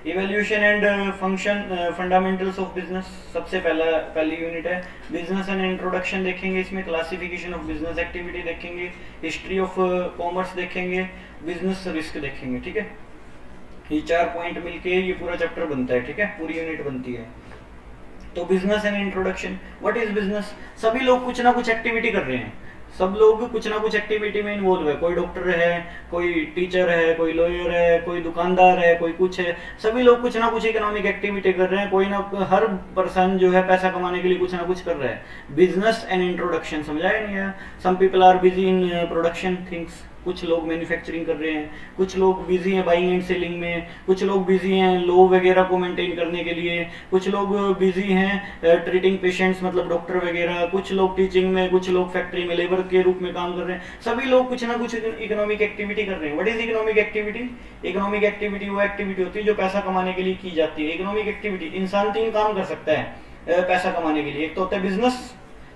Evaluation and function fundamentals of business, सबसे पहली unit है। बिजनेस एंड इंट्रोडक्शन देखेंगे, इसमें क्लासिफिकेशन ऑफ बिजनेस एक्टिविटी देखेंगे, हिस्ट्री ऑफ कॉमर्स देखेंगे, बिजनेस रिस्क देखेंगे। ठीक है, ये 4 पॉइंट मिलके ये पूरा चैप्टर बनता है। ठीक है, पूरी यूनिट बनती है। तो business and introduction, what is business? सभी लोग कुछ ना कुछ एक्टिविटी कर रहे हैं, सब लोग कुछ ना कुछ एक्टिविटी में इन्वॉल्व है। कोई डॉक्टर है, कोई टीचर है, कोई लॉयर है, कोई दुकानदार है, कोई कुछ है, सभी लोग कुछ ना कुछ इकोनॉमिक एक्टिविटी कर रहे हैं। कोई ना, हर पर्सन जो है पैसा कमाने के लिए कुछ ना कुछ कर रहा है। बिजनेस एंड इंट्रोडक्शन समझाया नहीं है? Some people are busy in production things, कुछ लोग मैन्युफैक्चरिंग कर रहे हैं, कुछ लोग बिजी हैं बाइंग एंड सेलिंग में, कुछ लोग बिजी हैं लॉ वगैरह को मेंटेन करने के लिए, कुछ लोग बिजी हैं ट्रीटिंग पेशेंट्स मतलब डॉक्टर वगैरह, कुछ लोग टीचिंग में, कुछ लोग फैक्ट्री में लेबर के रूप में काम कर रहे हैं। सभी लोग कुछ ना कुछ इकोनॉमिक एक्टिविटी कर रहे हैं। What is economic activity? Economic activity वो एक्टिविटी होती है जो पैसा कमाने के लिए की जाती है। इकोनॉमिक एक्टिविटी, इंसान 3 काम कर सकता है पैसा कमाने के लिए। एक तो होता है बिजनेस,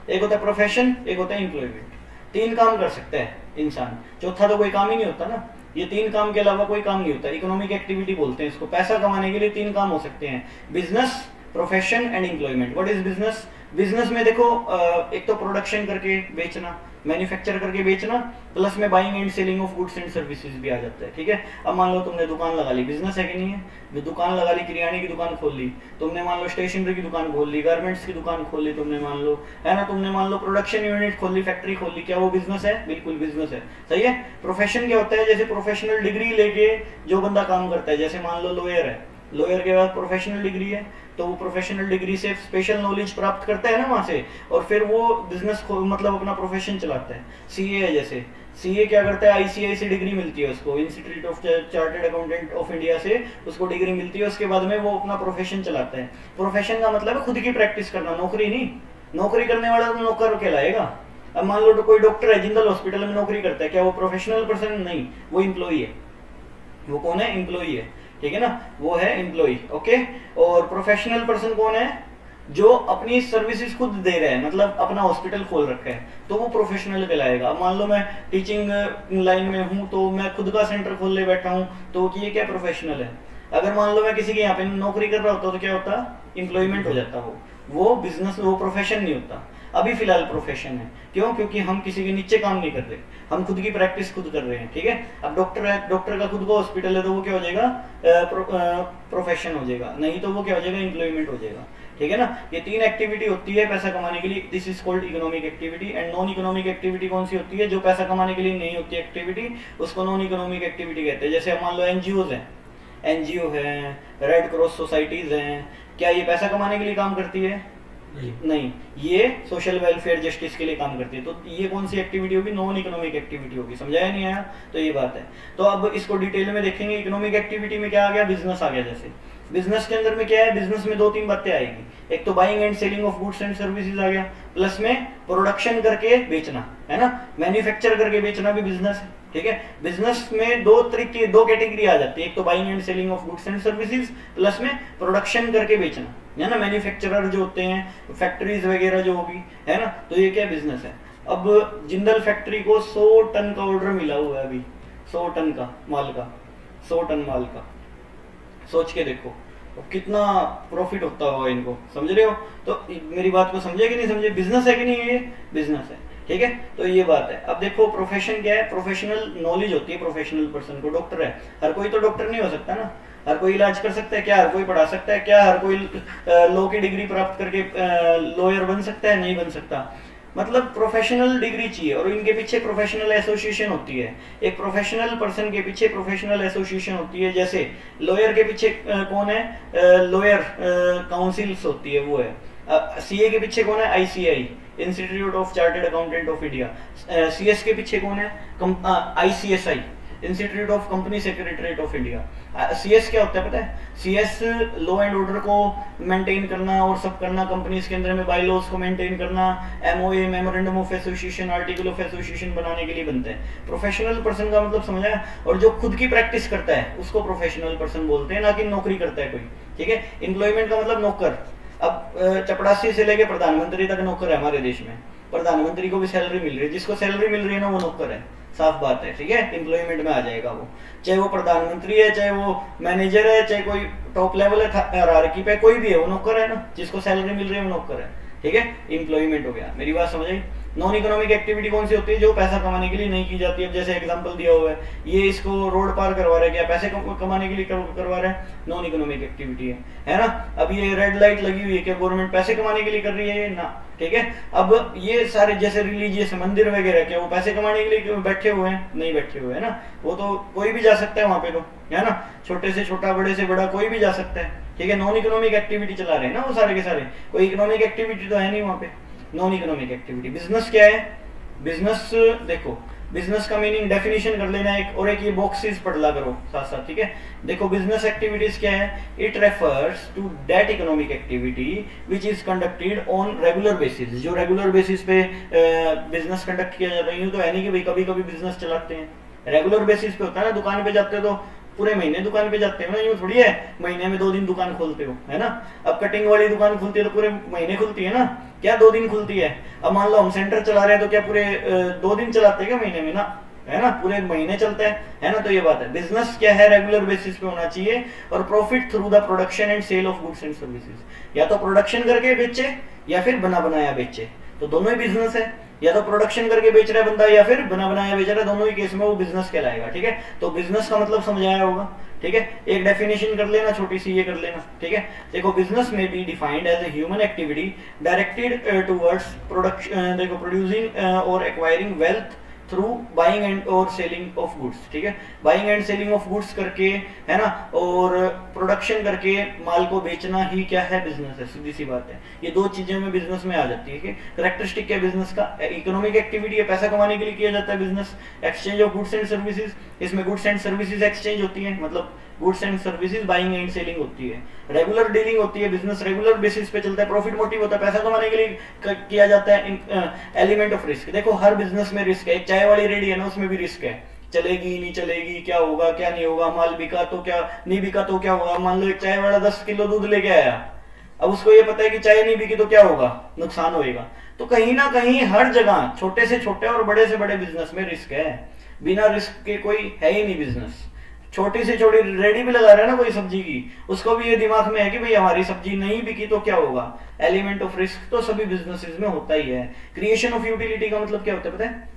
एक होता है प्रोफेशन, एक होता है एम्प्लॉयमेंट। 3 काम कर सकता है इंसान, चौथा तो कोई काम ही नहीं होता ना। ये 3 काम के अलावा कोई काम नहीं होता। इकोनॉमिक एक्टिविटी बोलते हैं इसको। पैसा कमाने के लिए 3 काम हो सकते हैं, business, profession and employment. What is business? Business में देखो एक तो प्रोडक्शन करके बेचना, मैन्युफैक्चर करके बेचना, प्लस में buying and selling of goods and services भी आ जाता है। ठीक है, अब मान लो तुमने दुकान लगा ली, बिजनेस है कि नहीं है? दुकान लगा ली, किराने की दुकान खोल ली तुमने, मान लो स्टेशनरी की दुकान खोल ली, गारमेंट्स की दुकान खोल ली तुमने, मान लो, है ना, तुमने मान लो प्रोडक्शन यूनिट खोल ली, फैक्ट्री खोल ली, क्या वो बिजनेस है? बिल्कुल बिजनेस है। सही है। प्रोफेशन क्या होता है? जैसे प्रोफेशनल डिग्री लेके जो बंदा काम करता है, जैसे मान लो लॉयर है, लॉयर के बाद प्रोफेशनल डिग्री है, तो वो प्रोफेशनल डिग्री से स्पेशल नॉलेज प्राप्त करता है ना वहां से, और फिर वो बिजनेस मतलब अपना प्रोफेशन चलाता है। सीए है, जैसे सीए क्या करता है? आईसीआई डिग्री मिलती है उसको, institute of chartered accountant of India से उसको डिग्री मिलती है। उसके बाद में वो अपना प्रोफेशन चलाता है। प्रोफेशन का मतलब है खुद की प्रैक्टिस करना, नौकरी नहीं। नौकरी करने वाला तो नौकर कहलाएगा। अब मान लो तो कोई डॉक्टर है, जिंदल हॉस्पिटल में नौकरी करता है, क्या वो प्रोफेशनल पर्सन? नहीं, वो इम्प्लॉई है। वो कौन है? इम्प्लॉई है। ठीक है ना, वो है एम्प्लॉई। ओके, और प्रोफेशनल पर्सन कौन है? जो अपनी सर्विसेज खुद दे रहे हैं, मतलब अपना हॉस्पिटल खोल रखा है, तो वो प्रोफेशनल कहलाएगा। अब मान लो मैं टीचिंग लाइन में हूँ, तो मैं खुद का सेंटर खोल ले बैठा हूँ, तो ये क्या प्रोफेशनल है। अगर मान लो मैं किसी के यहाँ पे नौकरी कर रहा होता तो क्या होता? एम्प्लॉयमेंट हो जाता। वो बिजनेस, वो प्रोफेशन नहीं होता। अभी फिलहाल प्रोफेशन है। क्यों? क्योंकि हम किसी के नीचे काम नहीं कर रहे, हम खुद की प्रैक्टिस खुद कर रहे हैं। ठीक है, अब डॉक्टर है, डॉक्टर का खुद का हॉस्पिटल है, तो वो क्या हो जाएगा? प्रोफेशन हो जाएगा, नहीं तो वो क्या हो जाएगा? एम्प्लॉयमेंट हो जाएगा। ठीक है ना, ये 3 एक्टिविटी होती है पैसा कमाने के लिए। This is called economic activity. And non economic activity कौन सी होती है? जो पैसा कमाने के लिए नहीं होती एक्टिविटी, उसको नॉन इकोनॉमिक एक्टिविटी कहते हैं। जैसे मान लो एनजीओ है, एनजीओ है, रेड क्रॉस सोसाइटीज हैं, क्या ये पैसा कमाने के लिए काम करती है? नहीं, ये सोशल वेलफेयर जस्टिस के लिए काम करती है। तो ये कौन सी एक्टिविटी होगी? नॉन इकोनॉमिक एक्टिविटी होगी। समझाया नहीं आया? तो ये बात है। तो अब इसको डिटेल में देखेंगे। इकोनॉमिक एक्टिविटी में क्या आ गया? बिजनेस आ गया। जैसे बिजनेस के अंदर में क्या है? बिजनेस में 2-3 बातें आएगी। एक तो buying and selling of goods and services आ गया, प्लस में प्रोडक्शन करके बेचना, है ना, मैन्युफैक्चर करके बेचना भी बिजनेस है। ठीक है, बिजनेस में 2 तरीके, 2 कैटेगरी आ जाती है। एक तो buying and selling of goods and services, plus में प्रोडक्शन करके बेचना, है ना, मैन्युफैक्चरर जो होते हैं, फैक्ट्रीज वगैरह जो होगी, है ना, तो ये क्या बिजनेस है। अब जिंदल फैक्ट्री को 100 टन का ऑर्डर मिला हुआ है अभी, 100 टन का माल का, 100 टन माल का। सोच के देखो कितना प्रॉफिट होता होगा इनको। समझ रहे हो? तो मेरी बात को समझे कि नहीं समझे? बिजनेस है कि नहीं? ये बिजनेस है। ठीक है, तो ये बात है। अब देखो प्रोफेशन क्या है? प्रोफेशनल नॉलेज होती है प्रोफेशनल पर्सन को। डॉक्टर है, हर कोई तो डॉक्टर नहीं हो सकता ना, हर कोई इलाज कर सकता है क्या? हर कोई पढ़ा सकता है क्या? हर कोई लॉ की डिग्री प्राप्त करके लॉयर बन सकता है? नहीं बन सकता। मतलब प्रोफेशनल डिग्री चाहिए, और इनके पीछे प्रोफेशनल एसोसिएशन होती है। एक प्रोफेशनल पर्सन के पीछे प्रोफेशनल एसोसिएशन होती है। जैसे लॉयर के पीछे कौन है? लॉयर काउंसिल्स होती है, वो है। सीए के पीछे कौन है? ICI, institute of chartered accountant of India. CS के पीछे कौन है? ICSI, institute of company secretariat of India. CS क्या होता है पता है? सीएस लॉ एंड ऑर्डर को मेंटेन करना और सब करना, कंपनीज के अंदर में बाय लॉज को मेंटेन करना, MOA, memorandum of association, article of association बनाने के लिए बनते हैं। प्रोफेशनल पर्सन का मतलब समझा? और जो खुद की प्रैक्टिस करता है उसको प्रोफेशनल पर्सन बोलते हैं, ना कि नौकरी करता है कोई। ठीक है, एम्प्लॉयमेंट का मतलब नौकर। अब चपड़ासी से लेके प्रधानमंत्री तक नौकर है हमारे देश में। प्रधानमंत्री को भी सैलरी मिल रही है, जिसको सैलरी मिल रही है ना वो नौकर है। साफ बात है। ठीक है, एम्प्लॉयमेंट में आ जाएगा वो, चाहे वो प्रधानमंत्री है, चाहे वो मैनेजर है, चाहे कोई टॉप लेवल है हायरार्की पे, कोई भी है वो नौकर है ना, जिसको सैलरी मिल रही है वो नौकर है, ठीक है, एम्प्लॉयमेंट हो गया। मेरी बात समझ आई। नॉन इकोनॉमिक एक्टिविटी कौन सी होती है? जो पैसा कमाने के लिए नहीं की जाती है। अब जैसे एग्जांपल दिया हुआ है, ये इसको रोड पार करवा रहा है, क्या पैसे कमाने के लिए करवा रहा है? नॉन इकोनॉमिक एक्टिविटी है ना। अब ये रेड लाइट लगी हुई है, क्या गवर्नमेंट पैसे कमाने के लिए कर रही है? ना, ठीक है। अब ये सारे जैसे रिलीजियस मंदिर वगैरह, क्या वो पैसे कमाने के लिए बैठे हुए हैं? नहीं बैठे हुए है ना, वो तो कोई भी जा सकता है वहां पे, तो है ना, छोटे से छोटा बड़े से बड़ा कोई भी जा सकता है, ठीक है। नॉन इकोनॉमिक एक्टिविटी चला रहे हैं ना वो सारे के सारे, कोई इकोनॉमिक एक्टिविटी तो है नहीं वहां पे, नॉन इकोनॉमिक एक्टिविटी। बिजनेस क्या है? बिजनेस देखो, बिजनेस का मीनिंग डेफिनेशन कर लेना एक, और एक ये बॉक्सेस पढ़ ला करो साथ साथ, ठीक है। देखो बिजनेस एक्टिविटीज क्या है? It refers to that economic activity which is conducted on regular basis. जो रेगुलर बेसिस पे बिजनेस कंडक्ट किया जाता है, यूं तो है नहीं कि भाई कभी कभी बिजनेस चलाते हैं, रेगुलर बेसिस पे होता है ना। दुकान पे जाते हो तो पूरे महीने दुकान पे जाते हो ना, यूं थोड़ी है महीने में 2 दिन दुकान खोलते हो, है ना। अब कटिंग वाली दुकान खुलती है तो पूरे महीने खुलती है ना, क्या 2 दिन खुलती है? अब मान लो हम सेंटर चला रहे हैं तो क्या पूरे 2 दिन चलाते हैं क्या महीने में? ना, है ना, पूरे महीने चलता है ना। तो ये बात है, बिजनेस क्या है? रेगुलर बेसिस पे होना चाहिए, और profit through the production and sale of goods and services. या तो प्रोडक्शन करके बेचे या फिर बना बनाया बेचे, तो दोनों ही बिजनेस है। या तो प्रोडक्शन करके बेच रहा है बंदा या फिर बना बनाया बेच रहा है, दोनों ही केस में वो बिजनेस कहलाएगा, ठीक है। तो बिजनेस का मतलब समझाया होगा, ठीक है। एक डेफिनेशन कर लेना छोटी सी, ये कर लेना, ठीक है। देखो बिजनेस में be defined as a human activity directed towards production, देखो प्रोड्यूसिंग और acquiring wealth through buying and और सेलिंग ऑफ गुड्स, ठीक है। Buying and selling of goods करके, है ना, और प्रोडक्शन करके माल को बेचना ही क्या है? बिजनेस है, सीधी सी बात है। ये 2 चीजें में बिजनेस में आ जाती है कि कैरेक्टरिस्टिक क्या बिजनेस का? इकोनॉमिक एक्टिविटी है, पैसा कमाने के लिए किया जाता है business. Exchange of goods and services, इसमें गुड्स एंड सर्विसेज एक्सचेंज होती है, मतलब goods and services buying and selling होती है। रेगुलर डीलिंग होती है, बिजनेस रेगुलर बेसिस पे चलता है, प्रॉफिट मोटिव होता है, पैसा कमाने के लिए किया जाता है। एलिमेंट ऑफ रिस्क, देखो हर बिजनेस में रिस्क है। एक चाय वाली रेडी है ना, उसमें भी रिस्क है, चलेगी नहीं चलेगी, क्या होगा क्या नहीं होगा, माल बिका तो क्या, नहीं बिका तो क्या होगा। मान लो एक चाय वाला 10 किलो दूध लेके आया, अब उसको ये पता है कि चाय नहीं बिकी तो क्या होगा? नुकसान होगा। तो कहीं ना कहीं हर जगह छोटे से छोटे और बड़े से बड़े बिजनेस में रिस्क है, बिना रिस्क के कोई है ही नहीं बिजनेस। छोटी से छोटी रेडी भी लगा रहा है ना कोई सब्जी की, उसको भी ये दिमाग में है कि भाई हमारी सब्जी नहीं बिकी तो क्या होगा। एलिमेंट ऑफ रिस्क तो सभी बिजनेसेस में होता ही है। क्रिएशन ऑफ यूटिलिटी का मतलब क्या होता है पता है?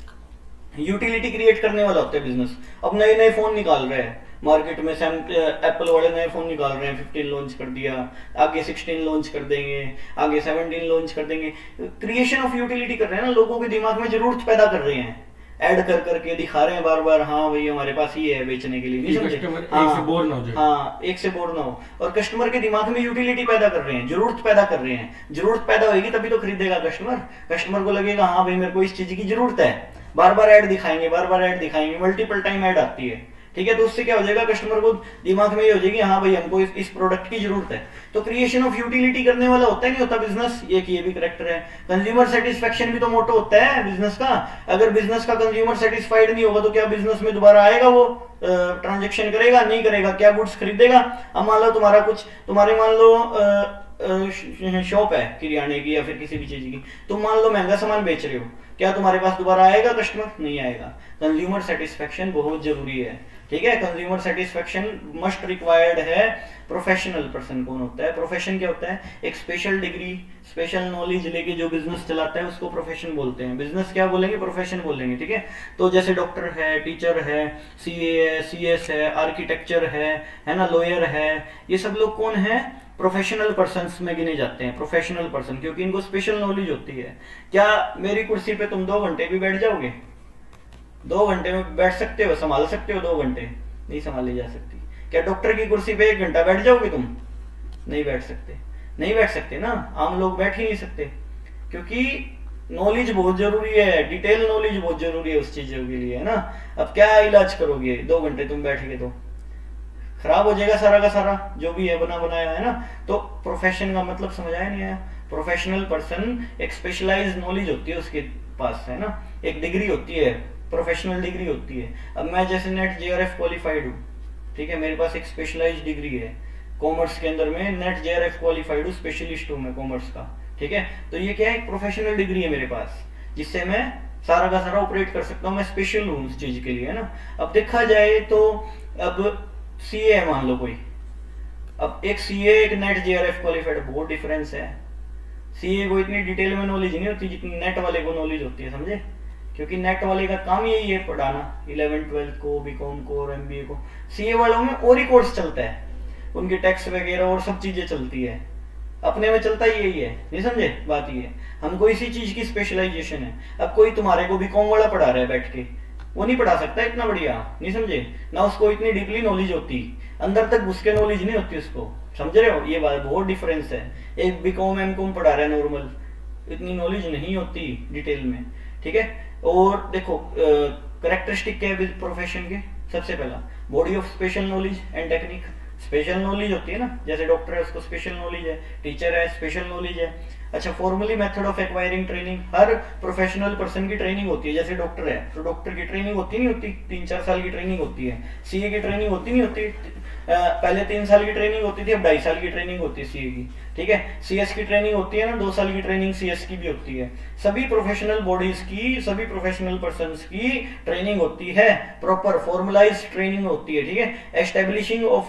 यूटिलिटी क्रिएट करने वाला होता है बिजनेस। अब नए नए फोन निकाल रहे हैं मार्केट में, एप्पल वाले नए फोन निकाल रहे हैं, 15 लॉन्च कर दिया, आगे 16 लॉन्च कर देंगे, आगे 17 लॉन्च कर देंगे। क्रिएशन ऑफ यूटिलिटी कर रहे हैं ना, लोगों के दिमाग में जरूरत पैदा कर रहे हैं, ऐड कर करके दिखा रहे हैं बार बार, हाँ भाई हमारे पास ये है बेचने के लिए, नहीं समझे? एक से बोर ना हो जाए। हाँ, एक से बोर ना हो। और कस्टमर के दिमाग में यूटिलिटी पैदा कर रहे हैं, जरूरत पैदा कर रहे हैं। जरूरत पैदा होगी तभी तो खरीदेगा कस्टमर। कस्टमर को लगेगा हाँ भाई मेरे को इस चीज की जरूरत है, बार बार ऐड दिखाएंगे, बार बार ऐड दिखाएंगे, मल्टीपल टाइम ऐड आती है, ठीक है। तो उससे क्या हो जाएगा? कस्टमर को दिमाग में ये हो जाएगी हाँ भाई हमको इस प्रोडक्ट की जरूरत है। तो क्रिएशन ऑफ यूटिलिटी करने वाला होता है, नहीं होता बिजनेस। ये भी करेक्टर है। कंज्यूमर सेटिस्फेक्शन भी तो मोटो होता है बिजनेस का। अगर बिजनेस का कंज्यूमर सेटिस्फाइड नहीं होगा तो क्या बिजनेस में दोबारा आएगा? वो ट्रांजेक्शन करेगा? नहीं करेगा। क्या गुड्स खरीदेगा? अब मान लो तुम्हारे मान लो शॉप है किराने की या फिर किसी भी चीज की, तुम मान लो महंगा सामान बेच रहे हो, क्या तुम्हारे पास दोबारा आएगा कस्टमर? नहीं आएगा। कंज्यूमर सेटिस्फेक्शन बहुत जरूरी है, ठीक है। कंज्यूमर सेटिस्फेक्शन मस्ट रिक्वायर्ड है। प्रोफेशनल पर्सन कौन होता है? प्रोफेशन क्या होता है? एक स्पेशल डिग्री, स्पेशल नॉलेज लेके जो बिजनेस चलाता है उसको प्रोफेशन बोलते हैं। बिजनेस क्या बोलेंगे? प्रोफेशन बोलेंगे, ठीक है। तो जैसे डॉक्टर है, टीचर है, सीए है, सीएस है, आर्किटेक्चर है ना, लॉयर है, ये सब लोग कौन है? प्रोफेशनल पर्सन्स में गिने जाते हैं, प्रोफेशनल पर्सन, क्योंकि इनको स्पेशल नॉलेज होती है। क्या मेरी कुर्सी पे तुम 2 घंटे भी बैठ जाओगे? 2 घंटे में बैठ सकते हो? संभाल सकते हो 2 घंटे? नहीं संभाली जा सकती। क्या डॉक्टर की कुर्सी पे 1 घंटा बैठ जाओगे तुम? नहीं बैठ सकते, नहीं बैठ सकते ना, आम लोग बैठ ही नहीं सकते, क्योंकि नॉलेज बहुत जरूरी है, डिटेल नॉलेज बहुत जरूरी है उस चीजों के लिए, है ना। अब क्या इलाज करोगे? 2 घंटे तुम बैठ गए तो खराब हो जाएगा सारा का सारा जो भी है बना बनाया, है ना। तो प्रोफेशन का मतलब समझ आया नहीं आया? प्रोफेशनल पर्सन एक स्पेशलाइज नॉलेज होती है उसके पास, है ना, एक डिग्री होती है, प्रोफेशनल डिग्री होती है। अब मैं जैसे नेट जेआरएफ क्वालिफाइड हूँ, ठीक है, मेरे पास एक स्पेशलाइज डिग्री है कॉमर्स के अंदर में, नेट जेआरएफ क्वालिफाइड हूँ, स्पेशलिस्ट हूँ मैं कॉमर्स का, ठीक है। तो ये क्या है? एक प्रोफेशनल डिग्री है मेरे पास, जिससे मैं सारा का सारा ऑपरेट कर सकता हूँ, मैं स्पेशल हूँ उस चीज के लिए, है ना। अब देखा जाए तो अब सीए है मान लो कोई, अब एक सीए एक नेट जेआरएफ क्वालिफाइड, बहुत डिफरेंस है। सीए को इतनी डिटेल में नॉलेज नहीं होती जितनी नेट वाले को नॉलेज होती है, समझे? क्योंकि नेट वाले का काम यही है पढ़ाना, 11th-12th को, बीकॉम को और एमबीए को। सीए वालों में और ही कोर्स चलता है, उनकी टैक्स वगैरह और सब चीजें चलती है, अपने में चलता ही यही है, नहीं समझे? बात ये है, हमको इसी चीज की स्पेशलाइजेशन है। अब कोई तुम्हारे को बीकॉम वाला पढ़ा रहा है बैठ के, वो नहीं पढ़ा सकता इतना बढ़िया, नहीं समझे ना? उसको इतनी डीपली नॉलेज होती, अंदर तक घुस के नॉलेज नहीं होती उसको, समझ रहे हो? ये बात बहुत डिफरेंस है। एक बीकॉम एमकॉम पढ़ा रहा है नॉर्मल, इतनी नॉलेज नहीं होती डिटेल में, ठीक है? और देखो करेक्टरिस्टिक क्या है प्रोफेशन के? सबसे पहला body of special knowledge and technique. Special knowledge होती है ना, जैसे डॉक्टर है उसको स्पेशल नॉलेज है, टीचर है स्पेशल नॉलेज है। अच्छा, formally method of acquiring training, her professional person की ट्रेनिंग होती है। जैसे डॉक्टर है तो डॉक्टर की ट्रेनिंग होती नहीं होती, 3-4 साल की ट्रेनिंग होती है। सीए की ट्रेनिंग होती नहीं होती, पहले 3 साल की ट्रेनिंग होती थी, अब 2.5 साल की ट्रेनिंग होती है सीए की, ठीक है? सीएस की ट्रेनिंग होती है ना, 2 साल की ट्रेनिंग सीएस की भी होती है। सभी प्रोफेशनल बॉडीज की, सभी प्रोफेशनल पर्संस की ट्रेनिंग होती है, प्रॉपर फॉर्मलाइज्ड ट्रेनिंग होती है, ठीक है? Establishing of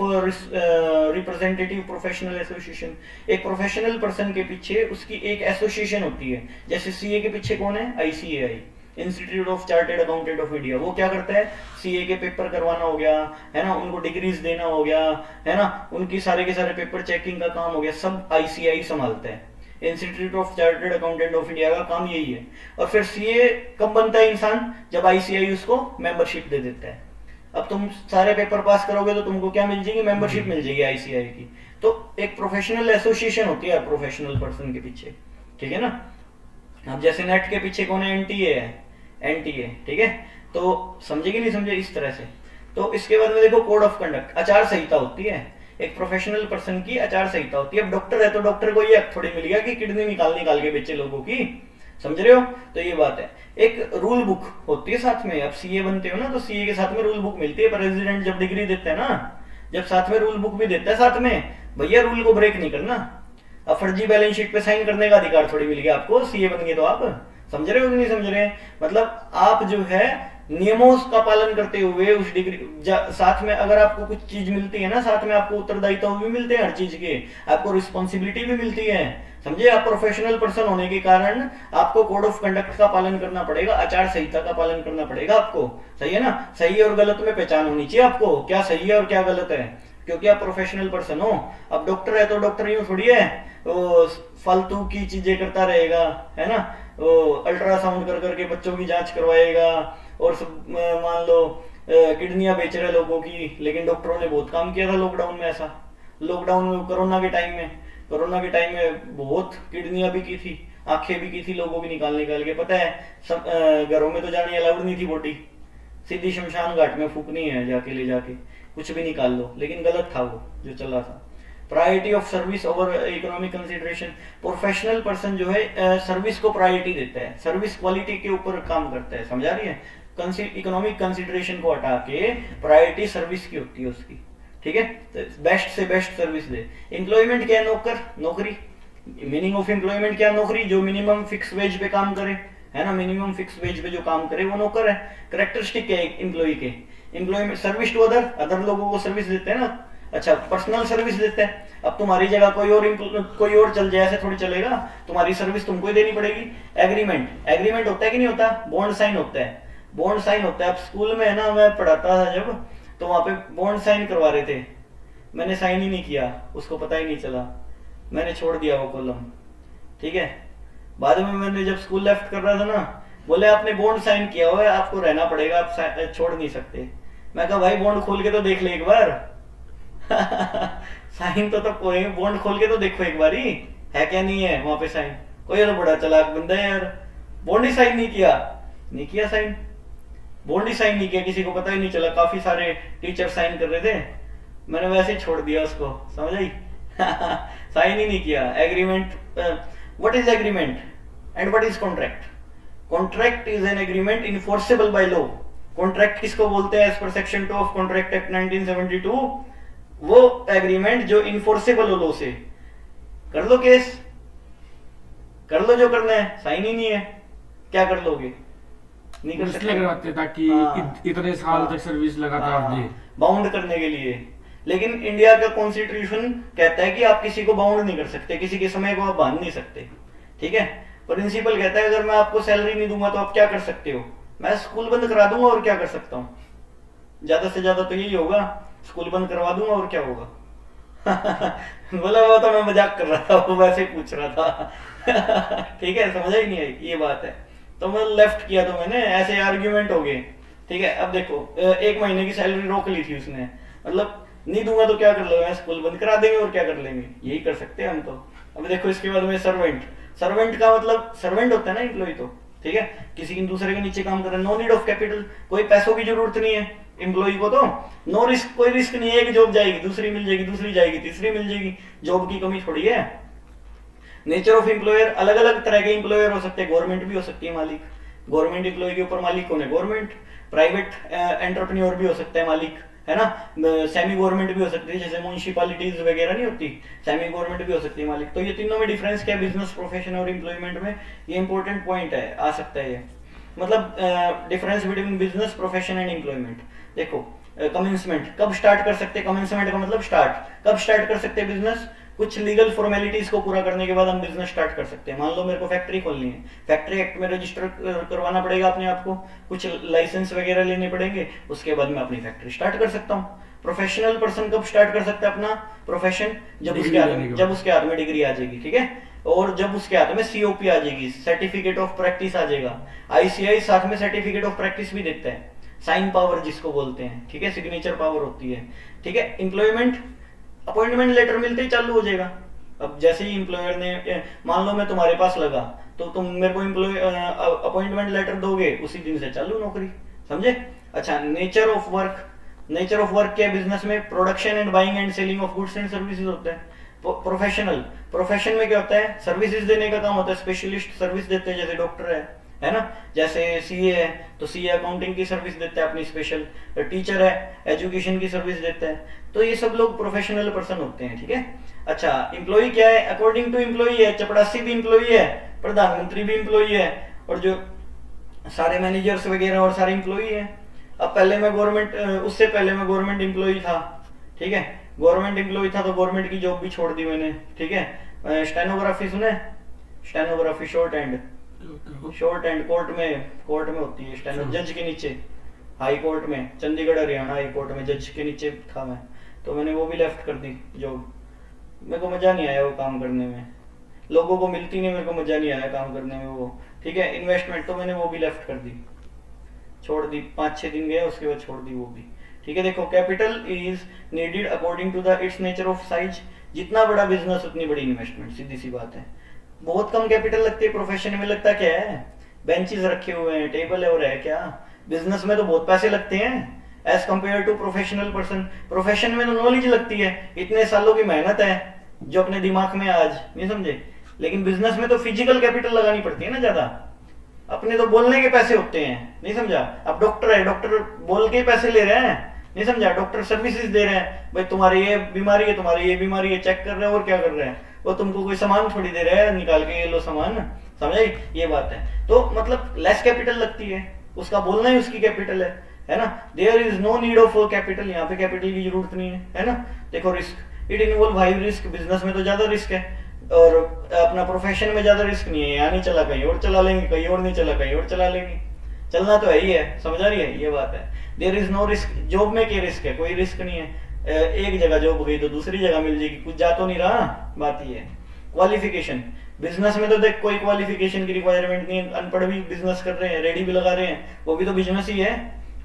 representative professional association, एक प्रोफेशनल पर्सन के पीछे उसकी एक एसोसिएशन होती है। जैसे सीए के पीछे कौन है? ICAI, institute of chartered accountant of India. वो क्या करता है? सीए के पेपर करवाना हो गया, है ना, उनको डिग्रीज देना हो गया, है ना, उनकी सारे के सारे पेपर चेकिंग का काम हो गया, सब आईसीआई संभालता है। Institute of chartered accountant of India का काम यही है। और फिर सीए कब बनता है इंसान? जब आईसीआई उसको मेंबरशिप दे देता है। अब तुम सारे पेपर पास करोगे तो तुमको क्या मिल जाएगी? मेंबरशिप मिल जाएगी आईसीआई की। तो एक प्रोफेशनल एसोसिएशन होती है प्रोफेशनल पर्सन के पीछे, ठीक है ना? अब जैसे नेट के पीछे कौन है? एनटीए है, एनटीए, ठीक है? तो समझे कि नहीं समझे? इस तरह से। तो इसके बाद में देखो कोड ऑफ कंडक्ट, आचार संहिता होती है, एक प्रोफेशनल पर्सन की आचार संहिता होती है। अब डॉक्टर है तो डॉक्टर को ये थोड़ी मिल गया कि किडनी निकाल के बेचे लोगों की, समझ रहे हो? तो ये बात है। एक रूल बुक होती है साथ में, अब सीए बनते हो ना तो सीए के साथ में रूल बुक मिलती है। प्रेसिडेंट जब डिग्री देता है ना, जब साथ में रूल बुक भी देता है साथ में, भैया रूल को ब्रेक नहीं करना। अब फर्जी बैलेंस शीट पे साइन करने का अधिकार थोड़ी मिल गया आपको, सीए बन गए तो आप, समझ रहे हो कि नहीं समझ रहे? मतलब आप जो है नियमों का पालन करते हुए उस डिग्री, साथ में अगर आपको कुछ चीज मिलती है ना, साथ में आपको उत्तरदायित्व भी मिलते हैं हर चीज के, आपको रिस्पॉन्सिबिलिटी भी मिलती है, समझे? आप प्रोफेशनल पर्सन होने के कारण आपको कोड ऑफ कंडक्ट का पालन करना पड़ेगा, आचार संहिता का पालन करना पड़ेगा आपको, सही है ना? सही और गलत में पहचान होनी चाहिए आपको, क्या सही है और क्या गलत है, क्योंकि आप प्रोफेशनल पर्सन हो। अब डॉक्टर है तो डॉक्टर यूं थोड़ी है वो फालतू की चीजें करता रहेगा, है ना? अल्ट्रासाउंड कर करके बच्चों की जांच करवाएगा और मान लो किडनियां बेच रहे लोगों की। लेकिन डॉक्टरों ने बहुत काम किया था लॉकडाउन में, ऐसा लॉकडाउन में, कोरोना के टाइम में बहुत किडनियां भी की थी, आंखें भी की थी लोगों की निकाल के। पता है घरों में तो जाने अलाउड नहीं थी बॉडी, सीधी शमशान घाट में फूकनी है जाके, ले जाके कुछ भी निकाल लो। लेकिन गलत था वो जो चल रहा था। Priority of service over economic consideration, professional person जो है सर्विस को प्रायोरिटी देता है, सर्विस क्वालिटी के ऊपर काम करता है, समझा रही है? इकोनॉमिक कंसिडरेशन को हटा के प्रायोरिटी सर्विस की होती है उसकी, ठीक है? तो बेस्ट से बेस्ट सर्विस दे। एम्प्लॉयमेंट क्या है? नौकरी। मीनिंग ऑफ एम्प्लॉयमेंट क्या? नौकरी। जो मिनिमम फिक्स वेज पे काम करे, है ना, मिनिमम फिक्स वेज पे जो काम करे वो नौकर है। करेक्टरिस्टिक क्या है एम्प्लॉय के? एम्प्लॉयमेंट सर्विस टू अदर लोगों को सर्विस देते हैं ना। अच्छा, पर्सनल सर्विस देते हैं। अब तुम्हारी जगह कोई और चल जाए, ऐसे थोड़ी चलेगा, तुम्हारी सर्विस तुमको ही देनी पड़ेगी। एग्रीमेंट होता है कि नहीं होता? बॉन्ड साइन होता है, बॉन्ड साइन होता है। अब स्कूल में है ना, मैं पढ़ाता था जब, तो वहां पे बॉन्ड साइन करवा रहे थे, मैंने साइन ही नहीं किया, उसको पता ही नहीं चला, मैंने छोड़ दिया वो कॉलम, ठीक है? बाद में मैंने जब स्कूल लेफ्ट कर रहा था ना, बोले आपने बॉन्ड साइन किया हुआ है, आपको रहना पड़ेगा, आप छोड़ नहीं सकते। मैं कहा भाई बॉन्ड खोल के तो देख ले एक बार साइन तो कोई, बॉन्ड खोल के तो देखो एक बार ही है क्या नहीं है वहां पे साइन। कोई तो बड़ा चालाक बंदा है यार, बॉन्ड ही साइन नहीं किया साइन, बॉन्ड ही साइन नहीं किया, किसी को पता ही नहीं चला। काफी सारे टीचर साइन कर रहे थे, मैंने वैसे ही छोड़ दिया उसको, समझ आई साइन ही नहीं किया। Agreement, what is agreement and what is contract? Contract is an agreement enforceable by law. Contract किसको बोलते हैं? As per section 2 of contract act 1972, वो एग्रीमेंट जो इनफोर्सेबल हो लॉ से। कर लो केस, कर लो जो करना है, साइन ही नहीं है, क्या कर लोगे? नहीं कर सकते, करवाते ताकि इतने साल तक सर्विस लगातार दे, बाउंड करने के लिए। लेकिन इंडिया का कॉन्स्टिट्यूशन कहता है कि आप किसी को बाउंड नहीं कर सकते, किसी के समय को आप बांध नहीं सकते, ठीक है। प्रिंसिपल कहता है अगर मैं आपको सैलरी नहीं दूंगा तो आप क्या कर सकते हो, मैं स्कूल बंद करा दूंगा और क्या कर सकता हूँ, ज्यादा से ज्यादा तो यही होगा, स्कूल बंद करवा दूंगा और क्या होगा। बोला वो तो मैं मजाक कर रहा था, वो वैसे ही पूछ रहा था। ठीक है, समझ ही नहीं आई ये बात है, तो मैं लेफ्ट किया, तो मैंने ऐसे आर्ग्यूमेंट हो गए, ठीक है। अब देखो 1 महीने की सैलरी रोक ली थी उसने, मतलब नहीं दूंगा तो क्या कर लोगे, स्कूल बंद करा देंगे और क्या कर लेंगे, यही कर सकते हैं हम तो। अब देखो इसके बाद में सर्वेंट, सर्वेंट का मतलब सर्वेंट होता है ना एम्प्लॉय, तो ठीक है, किसी दूसरे के नीचे काम कर रहा है, नो नीड ऑफ कैपिटल, कोई पैसों की जरूरत नहीं है एम्प्लॉय को, तो नो रिस्क, कोई रिस्क नहीं है, एक जॉब जाएगी दूसरी मिल जाएगी, दूसरी जाएगी तीसरी मिल जाएगी, जॉब की कमी थोड़ी है। नेचर ऑफ एम्प्लॉयर, अलग अलग तरह के एम्प्लॉयर हो सकते हैं, गवर्नमेंट भी हो सकती है मालिक, गवर्नमेंट एम्प्लॉय के ऊपर मालिक कौन है, गवर्नमेंट। प्राइवेट एंटरप्रेन्योर भी हो सकता है मालिक, है ना, सेमी गवर्नमेंट भी हो सकती है, जैसे म्युनिसिपैलिटीज वगैरह नहीं होती, सेमी गवर्नमेंट भी हो सकती है मालिक। तो ये तीनों में डिफरेंस क्या है, बिजनेस, प्रोफेशन और एम्प्लॉयमेंट में, ये इंपॉर्टेंट पॉइंट है, आ सकता है ये, मतलब difference between business, profession and employment. देखो कमेंसमेंट कब स्टार्ट कर सकते हैं, कमेंसमेंट का मतलब स्टार्ट, कब स्टार्ट कर सकते हैं बिजनेस, कुछ लीगल फॉर्मेलिटीज को पूरा करने के बाद हम बिजनेस स्टार्ट कर सकते हैं। मान लो मेरे को फैक्ट्री खोलनी है, फैक्ट्री एक्ट में रजिस्टर करवाना पड़ेगा अपने आप को, कुछ लाइसेंस वगैरह लेने पड़ेंगे, उसके बाद मैं अपनी फैक्ट्री स्टार्ट कर सकता हूँ। प्रोफेशनल पर्सन कब स्टार्ट कर सकता है अपना प्रोफेशन, जब उसके हाथ में डिग्री आ जाएगी, ठीक है, और जब उसके हाथ में सीओपी आ जाएगी, सर्टिफिकेट ऑफ प्रैक्टिस आ जाएगा। आईसीआई साथ में सर्टिफिकेट ऑफ प्रैक्टिस भी देता है, साइन पावर जिसको बोलते हैं, ठीक है, सिग्नेचर पावर होती है, ठीक है। एम्प्लॉयमेंट, अपॉइंटमेंट लेटर मिलते ही चालू हो जाएगा। अब जैसे ही एम्प्लॉयर ने, मान लो मैं तुम्हारे पास लगा, तो तुम मेरे को अपॉइंटमेंट लेटर दोगे, उसी दिन से चालू नौकरी, समझे। अच्छा, nature of work, nature of work क्या है बिजनेस में, production and buying and selling of goods and services होता है। प्रोफेशनल, प्रोफेशन में क्या होता है, सर्विसेज देने का काम होता है, स्पेशलिस्ट सर्विस देते हैं, जैसे डॉक्टर है ना, जैसे सीए है तो सीए अकाउंटिंग की सर्विस देता है अपनी स्पेशल, टीचर है एजुकेशन की सर्विस देता है, तो ये सब लोग प्रोफेशनल पर्सन होते हैं, ठीक है। अच्छा, एम्प्लॉय क्या है, अकॉर्डिंग टू एम्प्लॉय है, चपड़ासी भी एम्प्लॉय है, प्रधानमंत्री भी एम्प्लॉय है, और जो सारे मैनेजर्स वगैरह और सारे एम्प्लॉय है। अब पहले मैं गवर्नमेंट, उससे पहले मैं गवर्नमेंट एम्प्लॉय था, ठीक है, गवर्नमेंट एम्प्लॉय था तो गवर्नमेंट की जॉब भी छोड़ दी मैंने, ठीक है। स्टेनोग्राफी सुने, stenography short hand, short hand court में होती है स्टेनो, जज के नीचे, हाई कोर्ट में, चंडीगढ़ हरियाणा हाई कोर्ट में जज के नीचे था मैं, तो मैंने वो भी लेफ्ट कर दी जॉब, मेरे को मजा नहीं आया वो काम करने में, लोगों को मिलती नहीं, मेरे को मजा नहीं आया काम करने में वो, ठीक है। इन्वेस्टमेंट तो मैंने वो भी लेफ्ट कर दी, छोड़ दी, 5-6 दिन गया उसके बाद छोड़ दी वो भी, ठीक है। देखो, capital is needed according to the its nature of size, जितना बड़ा बिजनेस उतनी बड़ी इन्वेस्टमेंट, सीधी सी बात है। बहुत कम कैपिटल लगती है प्रोफेशन में, लगता क्या है, बेंचेस रखे हुए हैं, टेबल है और है क्या, बिजनेस में तो बहुत पैसे लगते हैं as compare to professional person. Profession में तो नॉलेज लगती है, इतने सालों की मेहनत है जो अपने दिमाग में आज नहीं समझे, लेकिन बिजनेस में तो फिजिकल कैपिटल लगानी पड़ती है ना ज्यादा, अपने तो बोलने के पैसे होते हैं, नहीं समझा। अब डॉक्टर है, डॉक्टर बोल के पैसे ले रहे हैं, नहीं समझा, डॉक्टर सर्विसेज दे रहे हैं, भाई तुम्हारी ये बीमारी है, तुम्हारी ये बीमारी है, चेक कर रहे हैं और क्या कर रहे हैं, वो तुमको कोई सामान थोड़ी दे रहे हैं निकाल के, ये लो सामान, समझे, ये बात है। तो मतलब लेस कैपिटल लगती है, उसका बोलना ही उसकी कैपिटल है ना। There is no need of capital, यहाँ पे कैपिटल की जरूरत नहीं है ना। देखो, risk, it involve high risk, business में तो ज्यादा रिस्क है, और अपना प्रोफेशन में ज्यादा रिस्क नहीं है, यहाँ नहीं चला कहीं और चला लेंगे, कहीं और नहीं चला कहीं और चला लेंगे, चलना तो है ही है, समझ आ रही है, ये बात है। There is no risk, job में क्या रिस्क है, कोई रिस्क नहीं है, एक जगह जॉब गई तो दूसरी जगह मिल जाएगी, कुछ जा तो नहीं रहा, बात ये है। क्वालिफिकेशन, बिजनेस में तो देख कोई क्वालिफिकेशन की रिक्वायरमेंट नहीं है, अनपढ़ भी बिजनेस कर रहे हैं, रेडी भी लगा रहे हैं, वो भी तो बिजनेस ही है,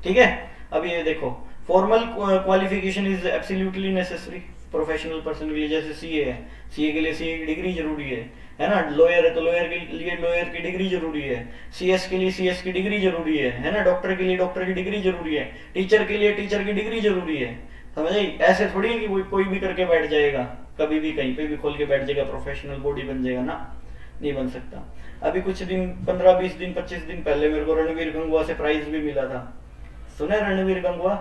ठीक है। अब ये देखो, formal qualification is absolutely necessary professional person के लिए, जैसे सीए है, सीए के लिए सीए की डिग्री जरूरी है ना, लॉयर है तो लॉयर के लिए लॉयर की डिग्री जरूरी है, सीएस के लिए सीएस की डिग्री जरूरी है ना, डॉक्टर के लिए डॉक्टर की डिग्री जरूरी है, टीचर के लिए टीचर की डिग्री जरूरी है, समझ आई। ऐसे थोड़ी है कि कोई भी करके बैठ जाएगा, कभी भी कहीं पे भी खोल के बैठ जाएगा, प्रोफेशनल बॉडी बन जाएगा ना, नहीं बन सकता। अभी कुछ दिन, 15-20 दिन 25 दिन पहले मेरे को रणवीर गंगवा से प्राइज भी मिला था, सुना Ranveer Gangwa,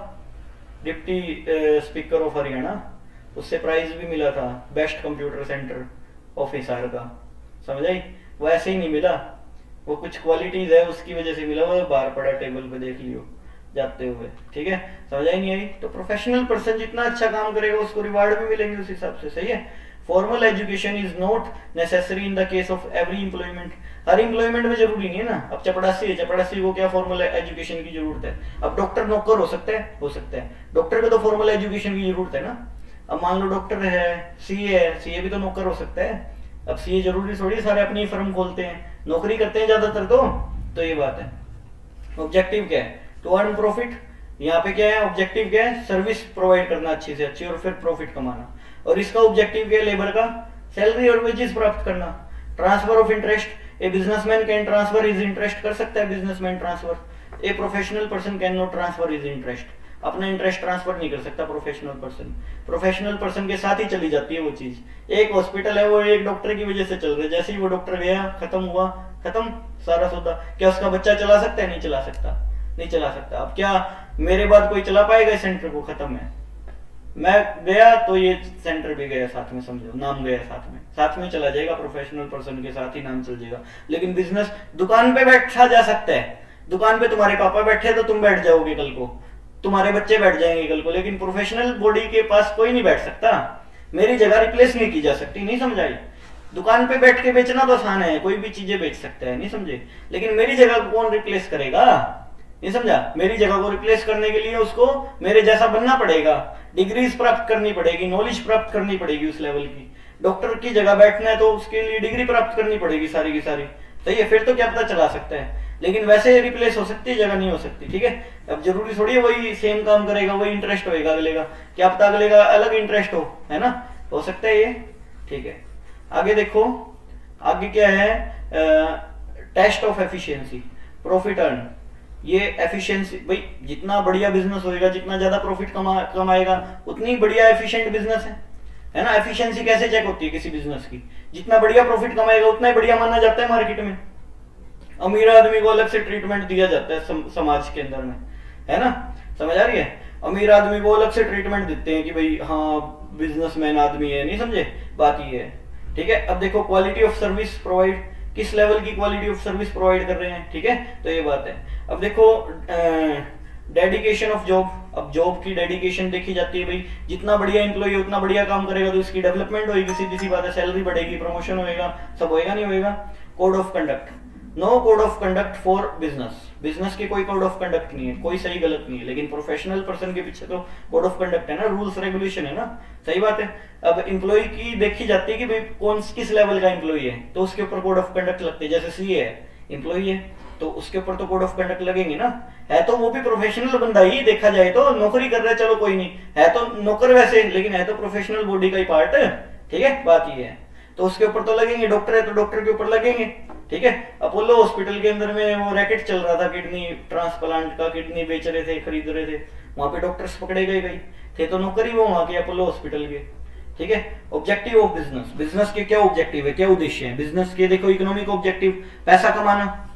deputy speaker of Haryana, उससे प्राइज भी मिला था, बेस्ट कंप्यूटर सेंटर ऑफिसर का, समझ आई। वो ऐसे ही नहीं मिला, वो कुछ क्वालिटीज है उसकी वजह से मिला, वो बाहर पड़ा टेबल पे, देख लियो, जाते हुए, ठीक है, समझ आई नहीं आई? तो प्रोफेशनल पर्सन जितना अच्छा काम करेगा उसको रिवार्ड भी मिलेंगे उस हिसाब से, सही है। Formal education is not necessary in the case of every employment, her employment में जरूरी नहीं है ना। अब चपड़ासी है, चपड़ासी को क्या फॉर्मल एजुकेशन की जरूरत है? अब डॉक्टर नौकर हो सकता है, हो सकता है, डॉक्टर को तो फॉर्मल एजुकेशन की जरूरत है ना। अब मान लो डॉक्टर है, सीए है, सीए भी तो नौकर हो सकता है। अब सीए जरूरी थोड़ी सारे अपनी फर्म खोलते हैं, नौकरी करते हैं ज्यादातर तो ये बात है। ऑब्जेक्टिव क्या है? To earn profit. यहाँ पे क्या है ऑब्जेक्टिव, क्या है? सर्विस प्रोवाइड करना अच्छी से अच्छी और फिर प्रॉफिट कमाना। और इसका ऑब्जेक्टिव क्या है लेबर का? सैलरी और वेजेस प्राप्त करना। Transfer of interest, a businessman can transfer is interest, कर सकता है businessman transfer. A professional person can not transfer is interest, अपना इंटरेस्ट ट्रांसफर नहीं कर सकता प्रोफेशनल पर्सन। प्रोफेशनल पर्सन के साथ ही चली जाती है वो चीज। एक हॉस्पिटल है वो एक डॉक्टर की वजह से चल रहा है, जैसे ही वो डॉक्टर गया खत्म हुआ, खत्म सारा सौदा। क्या उसका बच्चा चला सकता है? नहीं चला सकता, नहीं चला सकता। अब क्या मेरे बाद कोई चला पाएगा इस सेंटर को? खत्म है। मैं गया तो ये सेंटर भी गया साथ में, समझो, नाम गया साथ में चला जाएगा, प्रोफेशनल पर्सन के साथ ही नाम चल जाएगा। लेकिन बिजनेस, दुकान पे बैठा जा सकता है, दुकान पे तुम्हारे पापा बैठे तो तुम बैठ जाओगे कल को, तुम्हारे बच्चे बैठ जाएंगे कल को, लेकिन प्रोफेशनल बॉडी के पास कोई नहीं बैठ सकता। मेरी जगह रिप्लेस नहीं की जा सकती, नहीं समझाई? दुकान पे बैठ के बेचना तो आसान है, कोई भी चीजें बेच सकता है, नहीं समझे? लेकिन मेरी जगह को कौन रिप्लेस करेगा? नहीं समझा? मेरी जगह को रिप्लेस करने के लिए उसको मेरे जैसा बनना पड़ेगा, डिग्रीज प्राप्त करनी पड़ेगी, नॉलेज प्राप्त करनी पड़ेगी उस लेवल की। डॉक्टर की जगह बैठना है तो उसके लिए डिग्री प्राप्त करनी पड़ेगी सारी की सारी, सही है? फिर तो क्या पता चला सकता है, लेकिन वैसे रिप्लेस हो सकती है, जगह नहीं हो सकती, ठीक है। अब जरूरी थोड़ी है वही सेम काम करेगा, वही इंटरेस्ट होएगा अगले का, क्या पता अगले का अलग इंटरेस्ट हो, है ना? हो सकता है ये, ठीक है। आगे देखो, आगे क्या है? Test of efficiency, profit earn. ये एफिशिएंसी, भाई जितना बढ़िया बिजनेस होएगा, जितना ज्यादा प्रॉफिट कमाएगा उतनी बढ़िया एफिशिएंट बिजनेस है ना। एफिशिएंसी कैसे चेक होती है किसी बिजनेस की? जितना बढ़िया प्रॉफिट कमाएगा उतना ही बढ़िया माना जाता है मार्केट में। अमीर आदमी को अलग से ट्रीटमेंट दिया जाता है समाज के अंदर में, है ना? समझ आ रही है? अमीर आदमी को अलग से ट्रीटमेंट देते हैं कि भाई हाँ बिजनेसमैन आदमी है, नहीं समझे? बात ये है, ठीक है। अब देखो क्वालिटी ऑफ सर्विस प्रोवाइड, किस लेवल की क्वालिटी ऑफ सर्विस प्रोवाइड कर रहे हैं, ठीक है, तो ये बात है। अब देखो डेडिकेशन ऑफ जॉब, अब जॉब की डेडिकेशन देखी जाती है, भाई जितना बढ़िया एम्प्लॉय उतना बढ़िया काम करेगा तो इसकी डेवलपमेंट होगी, सीधी सी बात है, सैलरी बढ़ेगी, प्रमोशन होएगा, सब होएगा नहीं होएगा। Code of conduct, no code of conduct for business, business की कोई कोड ऑफ कंडक्ट नहीं है, कोई सही गलत नहीं है, लेकिन प्रोफेशनल पर्सन के पीछे तो कोड ऑफ कंडक्ट है ना, रूल्स रेगुलेशन है ना, सही बात है। अब एम्प्लॉय की देखी जाती है कि भाई कौन किस लेवल का एम्प्लॉय है, तो उसके ऊपर कोड ऑफ कंडक्ट लगते हैं। जैसे सीए है, एम्प्लॉय है, तो उसके ऊपर तो कोड ऑफ कंडक्ट लगेंगे ना। है तो वो भी प्रोफेशनल बंदा ही, देखा जाए तो नौकरी कर रहा है, चलो कोई नहीं, है तो नौकर वैसे, लेकिन है तो प्रोफेशनल बॉडी का ही पार्ट है, ठीक है, बात ये है, तो उसके ऊपर तो लगेंगे। डॉक्टर है तो डॉक्टर के ऊपर लगेंगे, ठीक है। अपोलो हॉस्पिटल के अंदर में वो रैकेट चल रहा था किडनी ट्रांसप्लांट का, किडनी बेच रहे थे, खरीद रहे थे, वहां पे डॉक्टर्स पकड़े गए थे, तो नौकरी वो वहां के अपोलो हॉस्पिटल के, ठीक है। ऑब्जेक्टिव ऑफ बिजनेस, बिजनेस के क्या ऑब्जेक्टिव है, क्या उद्देश्य है बिजनेस के? देखो इकोनॉमिक ऑब्जेक्टिव पैसा कमाना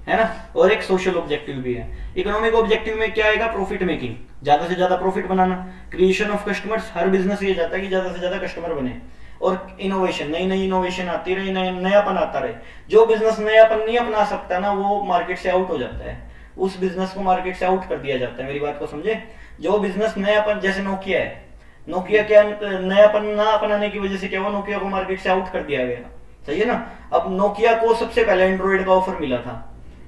है ना, और एक सोशल ऑब्जेक्टिव भी है। इकोनॉमिक ऑब्जेक्टिव में क्या आएगा? प्रॉफिट मेकिंग, ज्यादा से ज्यादा profit banana. Creation of customers, her business ये चाहता है कि ज्यादा से ज्यादा कस्टमर बने। और इनोवेशन, नई नई इनोवेशन आती रहे, नयापन आता रहे। जो बिजनेस नयापन नहीं अपना सकता ना, वो मार्केट से आउट हो जाता है, उस बिजनेस को मार्केट से आउट कर दिया जाता है। मेरी बात को समझे? जो बिजनेस नयापन, जैसे नोकिया है, नोकिया क्या नयापन ना अपनाने की वजह से क्या हुआ? नोकिया को मार्केट से आउट कर दिया गया, सही है ना। अब नोकिया को सबसे पहले एंड्रॉइड का ऑफर मिला था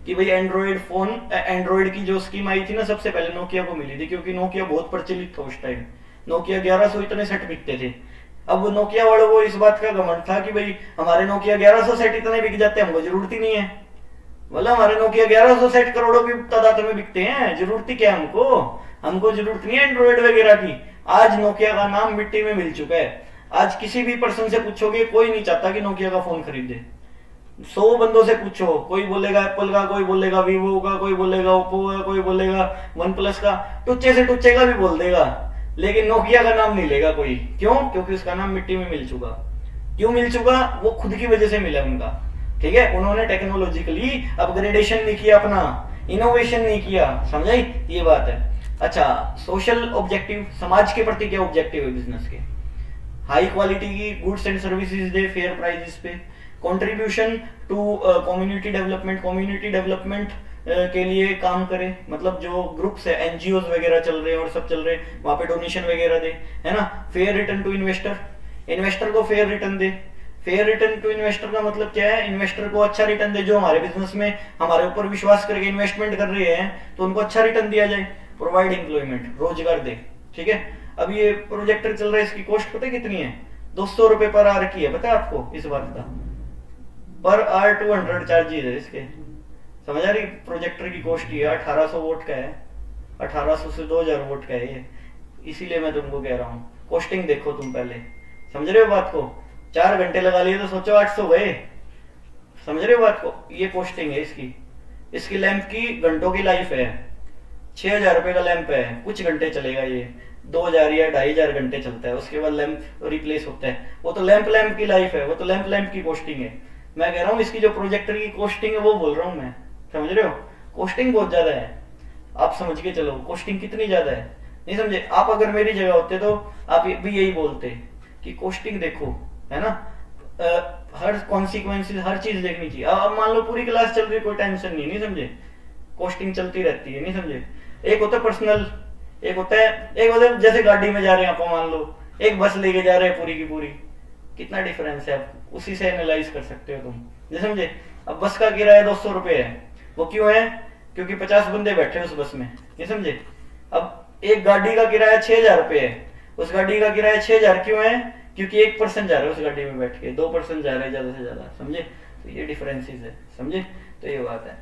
कि भाई एंड्रॉइड फोन, एंड्रॉइड की जो स्कीम आई थी ना, सबसे पहले नोकिया को मिली थी, क्योंकि नोकिया बहुत प्रचलित था उस टाइम। नोकिया 1100 इतने सेट बिकते थे। अब नोकिया वालों को इस बात का घमंड था कि भाई हमारे नोकिया 1100 सेट इतने बिक जाते हैं, हमको जरूरत ही नहीं है। बोला हमारे नोकिया 1100 सेट करोड़ों की तादाद में बिकते हैं, जरूरत ही क्या हमको जरूरत नहीं है एंड्रॉइड वगैरह की। आज नोकिया का नाम मिट्टी में मिल चुका है। आज किसी भी पर्सन से पूछोगे, कोई नहीं चाहता कि नोकिया का फोन खरीदे। 100 बंदों से पूछो, कोई बोलेगा एप्पल का, कोई बोलेगा वीवो का, कोई बोलेगा ओप्पो का, कोई बोलेगा वन प्लस का, टुच्चे से टुच्चे का भी बोल देगा, लेकिन नोकिया का नाम नहीं लेगा कोई। क्यों? क्योंकि उसका नाम मिट्टी में मिल चुका। क्यों मिल चुका? वो खुद की वजह से मिला उनका, ठीक है। उन्होंने टेक्नोलॉजिकली अपग्रेडेशन नहीं किया, अपना इनोवेशन नहीं किया, समझाई? ये बात है। अच्छा, सोशल ऑब्जेक्टिव, समाज के प्रति क्या ऑब्जेक्टिव है बिजनेस के? हाई क्वालिटी की गुड्स एंड सर्विसेज दे फेयर प्राइसेस पे, contribution to community development, community development के लिए काम करे, मतलब जो ग्रुप्स है, एनजीओ वगैरह चल रहे हैं और सब चल रहे हैं, वहां पे डोनेशन वगैरह दे, है ना। Fair return to investor, investor को फेयर रिटर्न दे। फेयर रिटर्न टू इन्वेस्टर का मतलब क्या है, इन्वेस्टर को अच्छा रिटर्न दे, जो हमारे बिजनेस में हमारे ऊपर विश्वास करके इन्वेस्टमेंट कर रहे हैं तो उनको अच्छा रिटर्न दिया जाए। प्रोवाइड एम्प्लॉयमेंट, रोजगार दे, ठीक है। अब ये प्रोजेक्टर चल रहा है, इसकी कॉस्ट पता है कितनी है, 200 रुपए पर आवर की है, पता है आपको इस बात का। पर आवर 200 चार्जेस है इसके, समझ आ रही। प्रोजेक्टर की कॉस्ट ही है, 1800 वोट का है, 1800 से 2000 वोट का है ये, इसीलिए मैं तुमको कह रहा हूँ कॉस्टिंग देखो तुम पहले, समझ रहे हो बात को। 4 घंटे लगा लिए तो सोचो 800 गए, समझ रहे हो बात को। ये कॉस्टिंग है इसकी। इसकी लैंप की घंटों की लाइफ है, 6000 रुपए का लैंप है, कुछ घंटे चलेगा ये, 2000 या 2500 घंटे चलता है, उसके बाद लैंप रिप्लेस होता है। वो तो लैंप की लाइफ है, वो तो लैंप की कॉस्टिंग है। मैं कह रहा हूँ इसकी जो प्रोजेक्टर की कॉस्टिंग है वो बोल रहा हूँ मैं, समझ रहे हो। कॉस्टिंग बहुत ज्यादा है, आप समझ के चलो कॉस्टिंग कितनी ज्यादा है। नहीं समझे आप, अगर मेरी जगह होते तो आप भी यही बोलते कि कॉस्टिंग देखो, है ना। हर कॉन्सिक्वेंसेस, हर चीज देखनी चाहिए। अब मान लो पूरी क्लास चल रही, कोई टेंशन नहीं, नहीं समझे, कॉस्टिंग चलती रहती है, नहीं समझे। एक होता है पर्सनल, एक होता है जैसे गाड़ी में जा रहे हैं आप, मान लो एक बस लेके जा रहे हैं पूरी की पूरी, कितना डिफरेंस है, आप उसी से एनालाइज कर सकते हो तुम, नहीं समझे। अब बस का किराया 200 रुपए है, वो क्यों है, क्योंकि 50 बंदे बैठे उस बस में, नहीं समझे। अब एक गाड़ी का किराया 6000 रुपए है, उस गाड़ी का किराया 6000 क्यों है, क्योंकि 1% जा रहा है उस गाड़ी में बैठ के, 2% जा रहा है ज्यादा से ज्यादा, समझे। तो ये डिफरेंसेस है, समझे। तो ये बात है।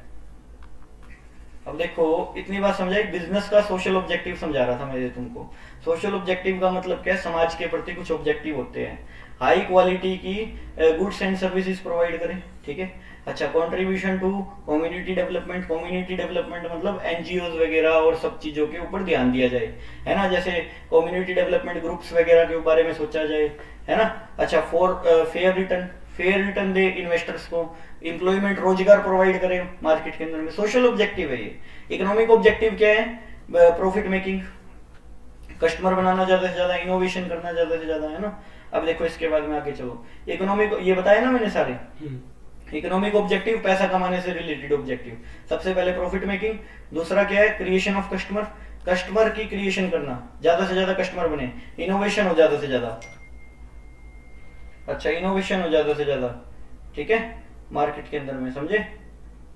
अब देखो इतनी बात समझाई, बिजनेस का सोशल ऑब्जेक्टिव समझा रहा था मैं तुमको। सोशल ऑब्जेक्टिव का मतलब क्या है, समाज के प्रति कुछ ऑब्जेक्टिव होते हैं। हाई क्वालिटी की गुड्स एंड सर्विसेज प्रोवाइड करें, ठीक है। अच्छा, contribution to community development, community development मतलब एनजीओ वगैरह और सब चीजों के ऊपर ध्यान दिया जाए, है ना। जैसे कम्युनिटी डेवलपमेंट ग्रुप्स वगैरह के बारे में सोचा जाए, है ना। अच्छा, for fair return, fair return they investors को, एम्प्लॉयमेंट रोजगार प्रोवाइड करें मार्केट के अंदर में। सोशल ऑब्जेक्टिव है ये। इकोनॉमिक ऑब्जेक्टिव क्या है, प्रॉफिट मेकिंग, कस्टमर बनाना ज्यादा से ज्यादा, इनोवेशन करना ज्यादा से ज्यादा, है ना। अब देखो इसके बाद में आगे चलो, इकोनॉमिक ये बताया ना मैंने सारे। इकोनॉमिक ऑब्जेक्टिव पैसा कमाने से रिलेटेड ऑब्जेक्टिव, सबसे पहले प्रॉफिट मेकिंग, दूसरा क्या है क्रिएशन ऑफ कस्टमर, कस्टमर की क्रिएशन करना, ज्यादा से ज्यादा कस्टमर बने, इनोवेशन हो ज्यादा से ज्यादा। अच्छा, इनोवेशन हो ज्यादा से ज्यादा, ठीक है, मार्केट के अंदर में, समझे,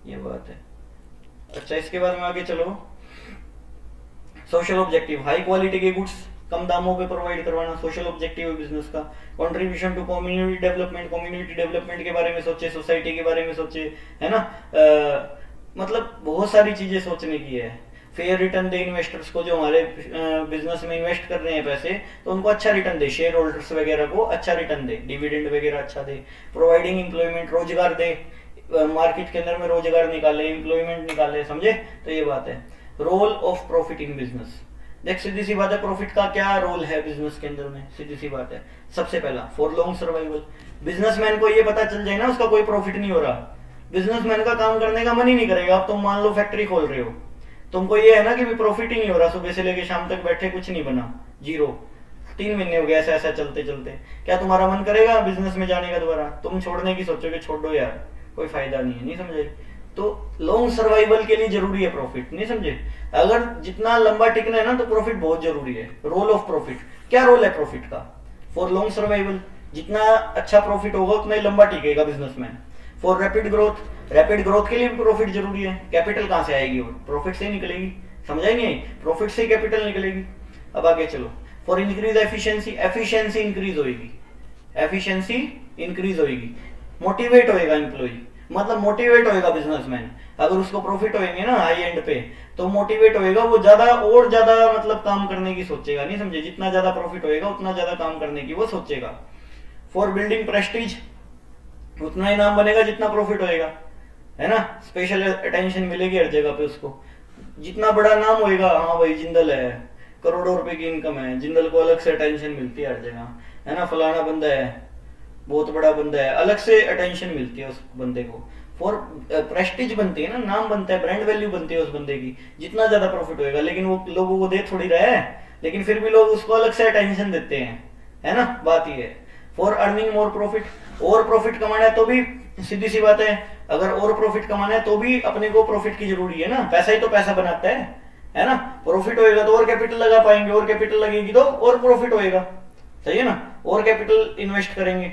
ये बात है। अच्छा, इसके बाद में आगे चलो, सोशल ऑब्जेक्टिव, हाई क्वालिटी के गुड्स कम दामों पे प्रोवाइड करवाना, सोशल ऑब्जेक्टिव है बिजनेस का। Contribution to community development, community development के बारे में सोचे, सोसाइटी के बारे में सोचे, है ना। मतलब बहुत सारी चीजें सोचने की है। फेयर रिटर्न दे इन्वेस्टर्स को, जो हमारे बिजनेस में इन्वेस्ट कर रहे हैं पैसे, तो उनको अच्छा रिटर्न दे, शेयर होल्डर्स वगैरह को अच्छा रिटर्न दे, डिविडेंड वगैरह अच्छा दे। प्रोवाइडिंग एम्प्लॉयमेंट, रोजगार दे, मार्केट के अंदर में रोजगार निकाले, एम्प्लॉयमेंट निकाले, समझे। तो ये बात है। Role of profit in business, देख सीधी सी बात है, प्रॉफिट का क्या रोल है बिजनेस के अंदर में, सीधी सी बात है। सबसे पहला, फॉर लॉन्ग सर्वाइवल। बिजनेसमैन को ये पता चल जाए ना उसका कोई प्रॉफिट नहीं हो रहा, बिजनेसमैन का काम करने का मन ही नहीं करेगा। अब तुम मान लो फैक्ट्री खोल रहे हो, तुमको ये है ना कि प्रॉफिट ही नहीं हो रहा, सुबह से लेके शाम तक बैठे, कुछ नहीं बना, जीरो, 3 महीने हो गए ऐसा ऐसा चलते चलते, क्या तुम्हारा मन करेगा बिजनेस में जाने का दोबारा? तुम छोड़ने की सोचोगे, छोड़ दो यार, कोई फायदा नहीं है, नहीं समझे। तो लॉन्ग सर्वाइवल के लिए जरूरी है प्रॉफिट, नहीं समझे। अगर जितना लंबा टिकना है ना तो प्रॉफिट बहुत जरूरी है। रोल ऑफ प्रॉफिट, क्या रोल है प्रॉफिट का फॉर लॉन्ग सर्वाइवल? जितना अच्छा प्रॉफिट होगा उतना ही लंबा टिकेगा businessman. For rapid growth, rapid growth के लिए भी प्रॉफिट जरूरी है। कैपिटल कहां से आएगी? वो प्रॉफिट से ही निकलेगी, समझा ही नहीं, प्रॉफिट से ही कैपिटल निकलेगी। अब आगे चलो, for increase efficiency, efficiency increase होगी, एफिशिएंसी इंक्रीज होगी, मोटिवेट होएगा एम्प्लॉय, मतलब मोटिवेट होएगा बिजनेसमैन। अगर उसको प्रॉफिट होएंगे ना हाई एंड पे, तो मोटिवेट होएगा, वो ज्यादा और ज्यादा मतलब काम करने की सोचेगा, नहीं समझे। जितना ज्यादा प्रॉफिट होएगा उतना ज्यादा काम करने की वो सोचेगा। फॉर बिल्डिंग प्रेस्टीज, उतना ही नाम बनेगा जितना प्रॉफिट होएगा, है ना। स्पेशल अटेंशन मिलेगी हर जगह पे उसको, जितना बड़ा नाम होएगा, हाँ भाई जिंदल है, करोड़ों रुपए की इनकम है, जिंदल को अलग से अटेंशन मिलती है हर जगह, है ना। फलाना बंदा है, बहुत बड़ा बंदा है, अलग से अटेंशन मिलती है उस बंदे को। फॉर प्रेस्टीज बनती है ना, नाम बनता है, ब्रांड वैल्यू बनती है उस बंदे की, जितना ज्यादा प्रॉफिट होएगा। लेकिन वो लोगों को दे थोड़ी रहा है, लेकिन फिर भी लोग उसको अलग से अटेंशन देते हैं, है ना, बात ये है। फॉर अर्निंग मोर प्रॉफिट, और प्रॉफिट कमाना है तो भी सीधी सी बात है, अगर और प्रॉफिट कमाना है तो भी अपने को प्रॉफिट की जरूरी है ना, पैसा ही तो पैसा बनाता है ना। प्रॉफिट होएगा तो और कैपिटल लगा पाएंगे, और कैपिटल लगेगी तो और प्रॉफिट होएगा, सही है ना, और कैपिटल इन्वेस्ट करेंगे।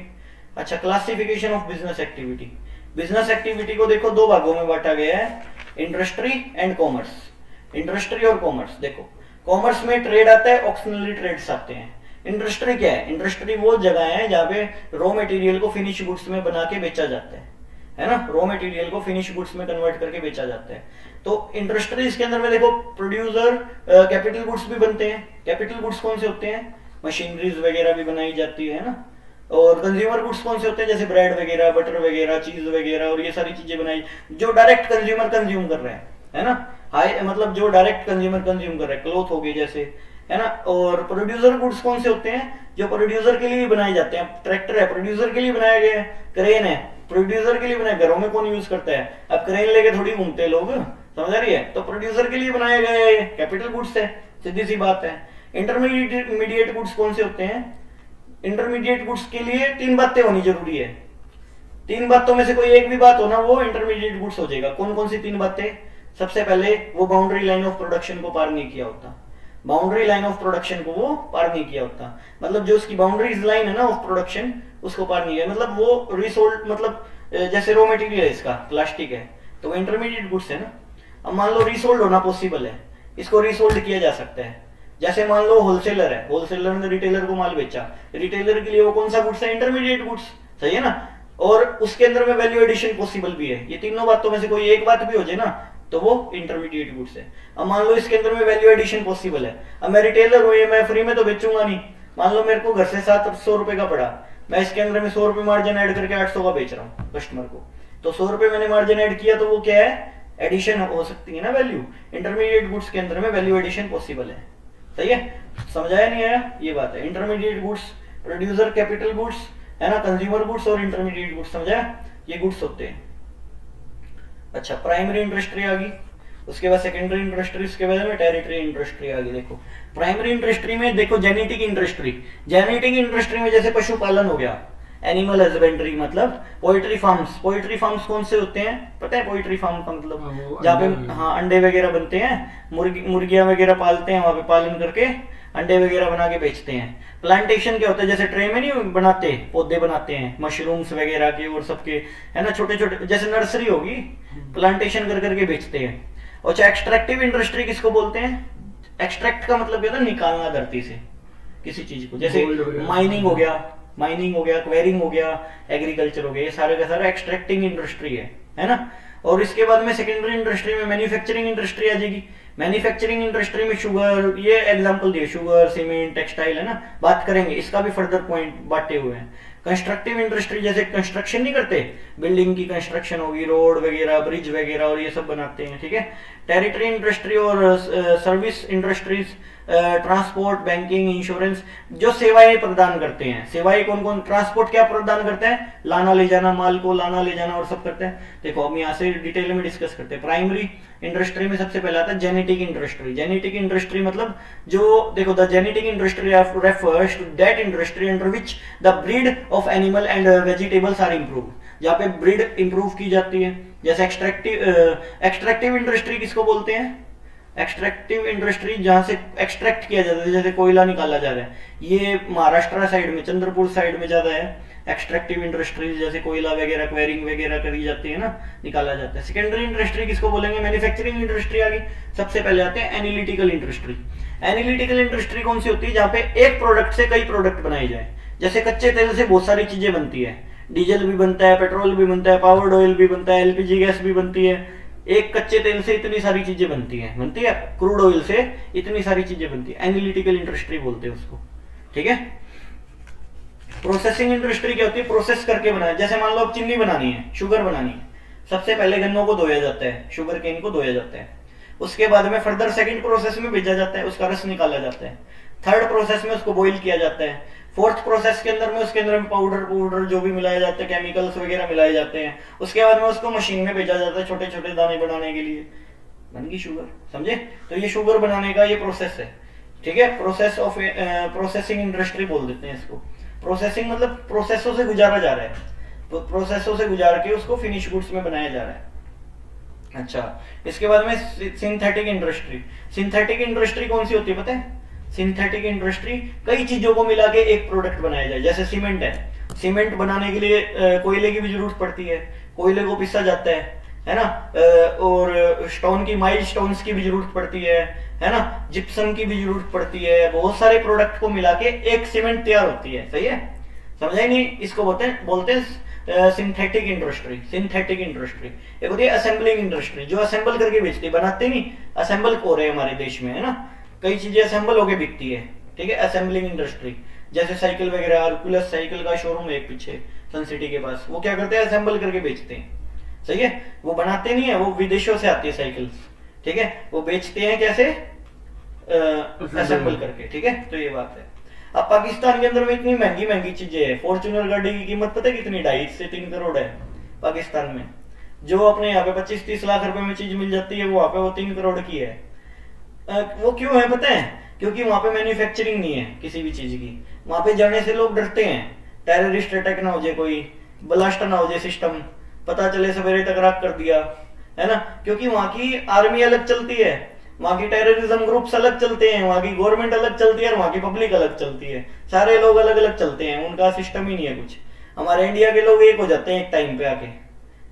अच्छा, classification of business activity. Business activity को देखो दो भागों में बांटा गया है, इंडस्ट्री एंड कॉमर्स। इंडस्ट्री और कॉमर्स, देखो कॉमर्स में ट्रेड आता है, ऑक्शनरी ट्रेड्स आते हैं। इंडस्ट्री क्या है? इंडस्ट्री वो जगह है जहाँ पे रॉ मटेरियल को फिनिश गुड्स में बना के बेचा जाता है ना, रॉ मटेरियल को फिनिश गुड्स में कन्वर्ट करके बेचा जाता है। तो इंडस्ट्रीज के अंदर में देखो प्रोड्यूसर, कैपिटल गुड्स भी बनते हैं। कैपिटल गुड्स कौन से होते हैं? मशीनरीज वगैरह भी बनाई जाती है ना। और कंज्यूमर गुड्स कौन से होते हैं? जैसे ब्रेड वगैरह, बटर वगैरह, चीज वगैरह, और ये सारी चीजें बनाई जो डायरेक्ट कंज्यूमर कंज्यूम कर रहे हैं, है ना, हाई मतलब जो डायरेक्ट कंज्यूमर कंज्यूम कर रहे हैं, क्लोथ हो गए जैसे, है ना। और प्रोड्यूसर गुड्स कौन से होते हैं? जो प्रोड्यूसर के लिए बनाए जाते हैं। ट्रैक्टर है, प्रोड्यूसर के लिए बनाया गया है। क्रेन है, प्रोड्यूसर के लिए बनाया। घरों में कौन यूज करता है? अब क्रेन लेके थोड़ी घूमते लोग, समझ आ रही है? तो प्रोड्यूसर के लिए बनाया गया है, कैपिटल गुड्स है, सीधी सी बात है। इंटरमीडिएट गुड्स कौन से होते हैं? इंटरमीडिएट गुड्स के लिए तीन बातें होनी जरूरी है। तीन बातों में से कोई एक भी बात हो ना, वो इंटरमीडिएट गुड्स हो जाएगा। कौन कौन सी तीन बातें? सबसे पहले, वो बाउंड्री लाइन ऑफ प्रोडक्शन को पार नहीं किया होता। बाउंड्री लाइन ऑफ प्रोडक्शन को वो पार नहीं किया होता, मतलब जो उसकी बाउंड्रीज लाइन है ना ऑफ प्रोडक्शन, उसको पार नहीं किया, मतलब वो रिसोल्ड, मतलब जैसे रॉ मटेरियल है इसका, प्लास्टिक है, तो वो इंटरमीडिएट गुड्स है ना। अब मान लो रिसोल्ड होना पॉसिबल है, इसको रिसोल्ड किया जा सकता है। जैसे मान लो होलसेलर है, होलसेलर ने रिटेलर को माल बेचा, रिटेलर के लिए वो कौन सा गुड्स है? इंटरमीडिएट गुड्स, सही है ना। और उसके अंदर में वैल्यू एडिशन पॉसिबल भी है। ये तीनों बातों में से कोई एक बात भी हो जाए ना, तो वो इंटरमीडिएट गुड्स है। अब मान लो इसके अंदर में वैल्यू एडिशन पॉसिबल है। अब मैं रिटेलर हूँ, मैं फ्री में तो बेचूंगा नहीं। मान लो मेरे को घर से 700 रुपए का पड़ा, मैं इसके अंदर में 100 रुपए मार्जिन ऐड करके 800 का बेच रहा हूँ कस्टमर को, तो 100 रुपए मैंने मार्जिन ऐड किया, तो वो क्या है? एडिशन हो सकती है ना वैल्यू। इंटरमीडिएट गुड्स के अंदर में वैल्यू एडिशन पॉसिबल है, सही है। समझाया नहीं आया? ये बात है। Intermediate goods, producer, capital goods, है ना, कंज्यूमर गुड्स और इंटरमीडिएट गुड्स, समझाया? ये गुड्स होते हैं। अच्छा, प्राइमरी इंडस्ट्री आ गई, उसके बाद सेकेंडरी इंडस्ट्री, उसके बाद में टेरिटरी इंडस्ट्री आ गई। देखो प्राइमरी इंडस्ट्री में देखो जेनेटिक इंडस्ट्री। जेनेटिक इंडस्ट्री में जैसे पशुपालन हो गया, एनिमल हस्बेंड्री, मतलब पोल्ट्री फार्म्स। पोल्ट्री फार्म्स कौन से होते हैं पता है? पोल्ट्री फार्म का मतलब जहाँ पे हाँ अंडे वगैरह बनते हैं, मुर्गियां वगैरह पालते हैं, वहां पे पालन करके अंडे वगैरह बना के बेचते हैं। प्लांटेशन क्या होता है? जैसे ट्रे में नहीं बनाते, पौधे बनाते हैं मशरूम्स वगैरह के और सबके, है ना, छोटे छोटे, जैसे नर्सरी होगी, प्लांटेशन कर करके बेचते हैं। अच्छा, एक्सट्रैक्टिव इंडस्ट्री किसको बोलते हैं? एक्सट्रैक्ट का मतलब क्या था? निकालना धरती से किसी चीज को, जैसे माइनिंग हो गया, क्वेरिंग हो गया, एग्रीकल्चर हो गया, ये सारे का सारा एक्सट्रैक्टिंग इंडस्ट्री है ना। और इसके बाद में सेकेंडरी इंडस्ट्री में मैन्युफैक्चरिंग इंडस्ट्री आ जाएगी। मैन्युफैक्चरिंग इंडस्ट्री में शुगर, ये एग्जांपल दिए, शुगर, सीमेंट, टेक्सटाइल, है ना, बात करेंगे, इसका भी फर्दर पॉइंट बांटे हुए हैं। कंस्ट्रक्टिव इंडस्ट्री, जैसे कंस्ट्रक्शन नहीं करते, बिल्डिंग की कंस्ट्रक्शन होगी, रोड वगैरह, ब्रिज वगैरह, और ये सब बनाते हैं, ठीक है। टेरिटरी इंडस्ट्री और service industries, transport, banking, insurance, जो सेवाएं प्रदान करते हैं। सेवाएं कौन कौन? ट्रांसपोर्ट क्या प्रदान करते हैं? लाना ले जाना, माल को लाना ले जाना और सब करते हैं। देखो हम यहाँ से डिटेल में डिस्कस करते हैं। प्राइमरी इंडस्ट्री में सबसे पहला आता है जेनेटिक इंडस्ट्री। जेनेटिक इंडस्ट्री मतलब जो, देखो, the genetic industry refers to that industry under which the breed of animal and vegetables are improve, जहाँ पे ब्रीड इंप्रूव की जाती है। जैसे एक्सट्रैक्टिव इंडस्ट्री किसको बोलते हैं? एक्सट्रैक्टिव इंडस्ट्री जहां से एक्सट्रैक्ट किया जाता है, जैसे कोयला निकाला जा रहा है, ये महाराष्ट्र साइड में, चंद्रपुर साइड में ज्यादा है एक्सट्रैक्टिव इंडस्ट्रीज, जैसे कोयला वगैरह, क्वेरिंग वगैरह करी जाती है ना, निकाला जाता है। सेकेंडरी इंडस्ट्री किसको बोलेंगे? मैन्युफैक्चरिंग इंडस्ट्री आ गई। सबसे पहले आते हैं एनालिटिकल इंडस्ट्री। एनालिटिकल इंडस्ट्री कौन सी होती है? जहाँ पे एक प्रोडक्ट से कई प्रोडक्ट बनाए जाए। जैसे कच्चे तेल से बहुत सारी चीजें बनती है, डीजल भी बनता है, पेट्रोल भी बनता है, पावर्ड ऑयल भी बनता है, एलपीजी गैस भी बनती है। एक कच्चे तेल से इतनी सारी चीजें बनती है, क्रूड ऑयल से इतनी सारी चीजें बनती है, एनालिटिकल इंडस्ट्री बोलते हैं उसको, ठीक है। प्रोसेसिंग इंडस्ट्री क्या होती है? प्रोसेस करके बनाया। जैसे मान लो अब चीनी बनानी है, शुगर बनानी है, सबसे पहले गन्नों को धोया जाता है, शुगर केन को धोया जाता है, उसके बाद में फर्दर सेकंड प्रोसेस में भेजा जाता है, उसका रस निकाला जाता है, थर्ड प्रोसेस में उसको बॉईल किया जाता है, फोर्थ प्रोसेस के अंदर में उसके अंदर में पाउडर जो भी मिलाया जाता है, केमिकल्स वगैरह मिलाए जाते हैं, उसके बाद में उसको मशीन में भेजा जाता है छोटे छोटे दाने बनाने के लिए, बन गई शुगर, समझे। तो ये शुगर बनाने का ये प्रोसेस है, ठीक है। प्रोसेस ऑफ प्रोसेसिंग इंडस्ट्री बोल देते हैं इसको। प्रोसेसिंग मतलब प्रोसेसों से गुजारा जा रहा है, तो प्रोसेसों से गुजार के उसको फिनिश गुड्स में बनाया जा रहा है। अच्छा, इसके बाद में सिंथेटिक इंडस्ट्री। सिंथेटिक इंडस्ट्री कौन सी होती है पता है? सिंथेटिक इंडस्ट्री कई चीजों को मिला के एक प्रोडक्ट बनाया जाए। जैसे सीमेंट है, सीमेंट बनाने के लिए कोयले की भी जरूरत पड़ती है, कोयले को पिसा जाता है ना, और स्टोन की, माइल स्टोन्स की भी जरूरत पड़ती है ना, जिप्सम की भी जरूरत पड़ती है। बहुत सारे प्रोडक्ट को मिला के एक सीमेंट तैयार होती है। सही है, समझा ही नहीं? इसको बोलते हैं सिंथेटिक इंडस्ट्री। सिंथेटिक इंडस्ट्री एक होती है असेंबलिंग इंडस्ट्री, जो असेंबल करके बेचती है, बनाते नहीं, असेंबल हो रहे हैं हमारे देश में, है ना, कई चीजें असेंबल होके बिकती है। ठीक है, असेंबलिंग इंडस्ट्री। जैसे साइकिल वगैरह, हरकुलस साइकिल का शोरूम है एक पीछे सन सिटी के पास, वो क्या करते हैं? असेंबल करके बेचते हैं। सही है, वो बनाते नहीं है, वो विदेशों से आती है साइकिल्स। ठीक है, वो बेचते हैं कैसे? असेंबल करके। ठीक है, तो ये बात है। अब पाकिस्तान के अंदर में इतनी महंगी महंगी चीजें हैं। फॉर्च्यूनर गाड़ी की कीमत पता है कितनी? 2.5 से 3 करोड़ है पाकिस्तान में। जो अपने यहाँ पे 25-30 लाख रुपए में चीज मिल जाती है, वो वहां पे वो 3 करोड़ की है। वो क्यों है पता है? क्योंकि वहां पे मैन्युफैक्चरिंग नहीं है किसी भी चीज की। वहां पे जाने से लोग डरते हैं, टेररिस्ट अटैक ना हो जाए, कोई ब्लास्ट ना हो जाए सिस्टम, पता चले सवेरे तक राख कर दिया, है ना। क्योंकि वहां की आर्मी अलग चलती है, वहां की टेररिज्म ग्रुप्स अलग चलते हैं, वहां की गवर्नमेंट अलग चलती है और वहां की पब्लिक अलग चलती है। सारे लोग अलग अलग चलते हैं, उनका सिस्टम ही नहीं है कुछ। हमारे इंडिया के लोग एक हो जाते हैं एक टाइम पे आके,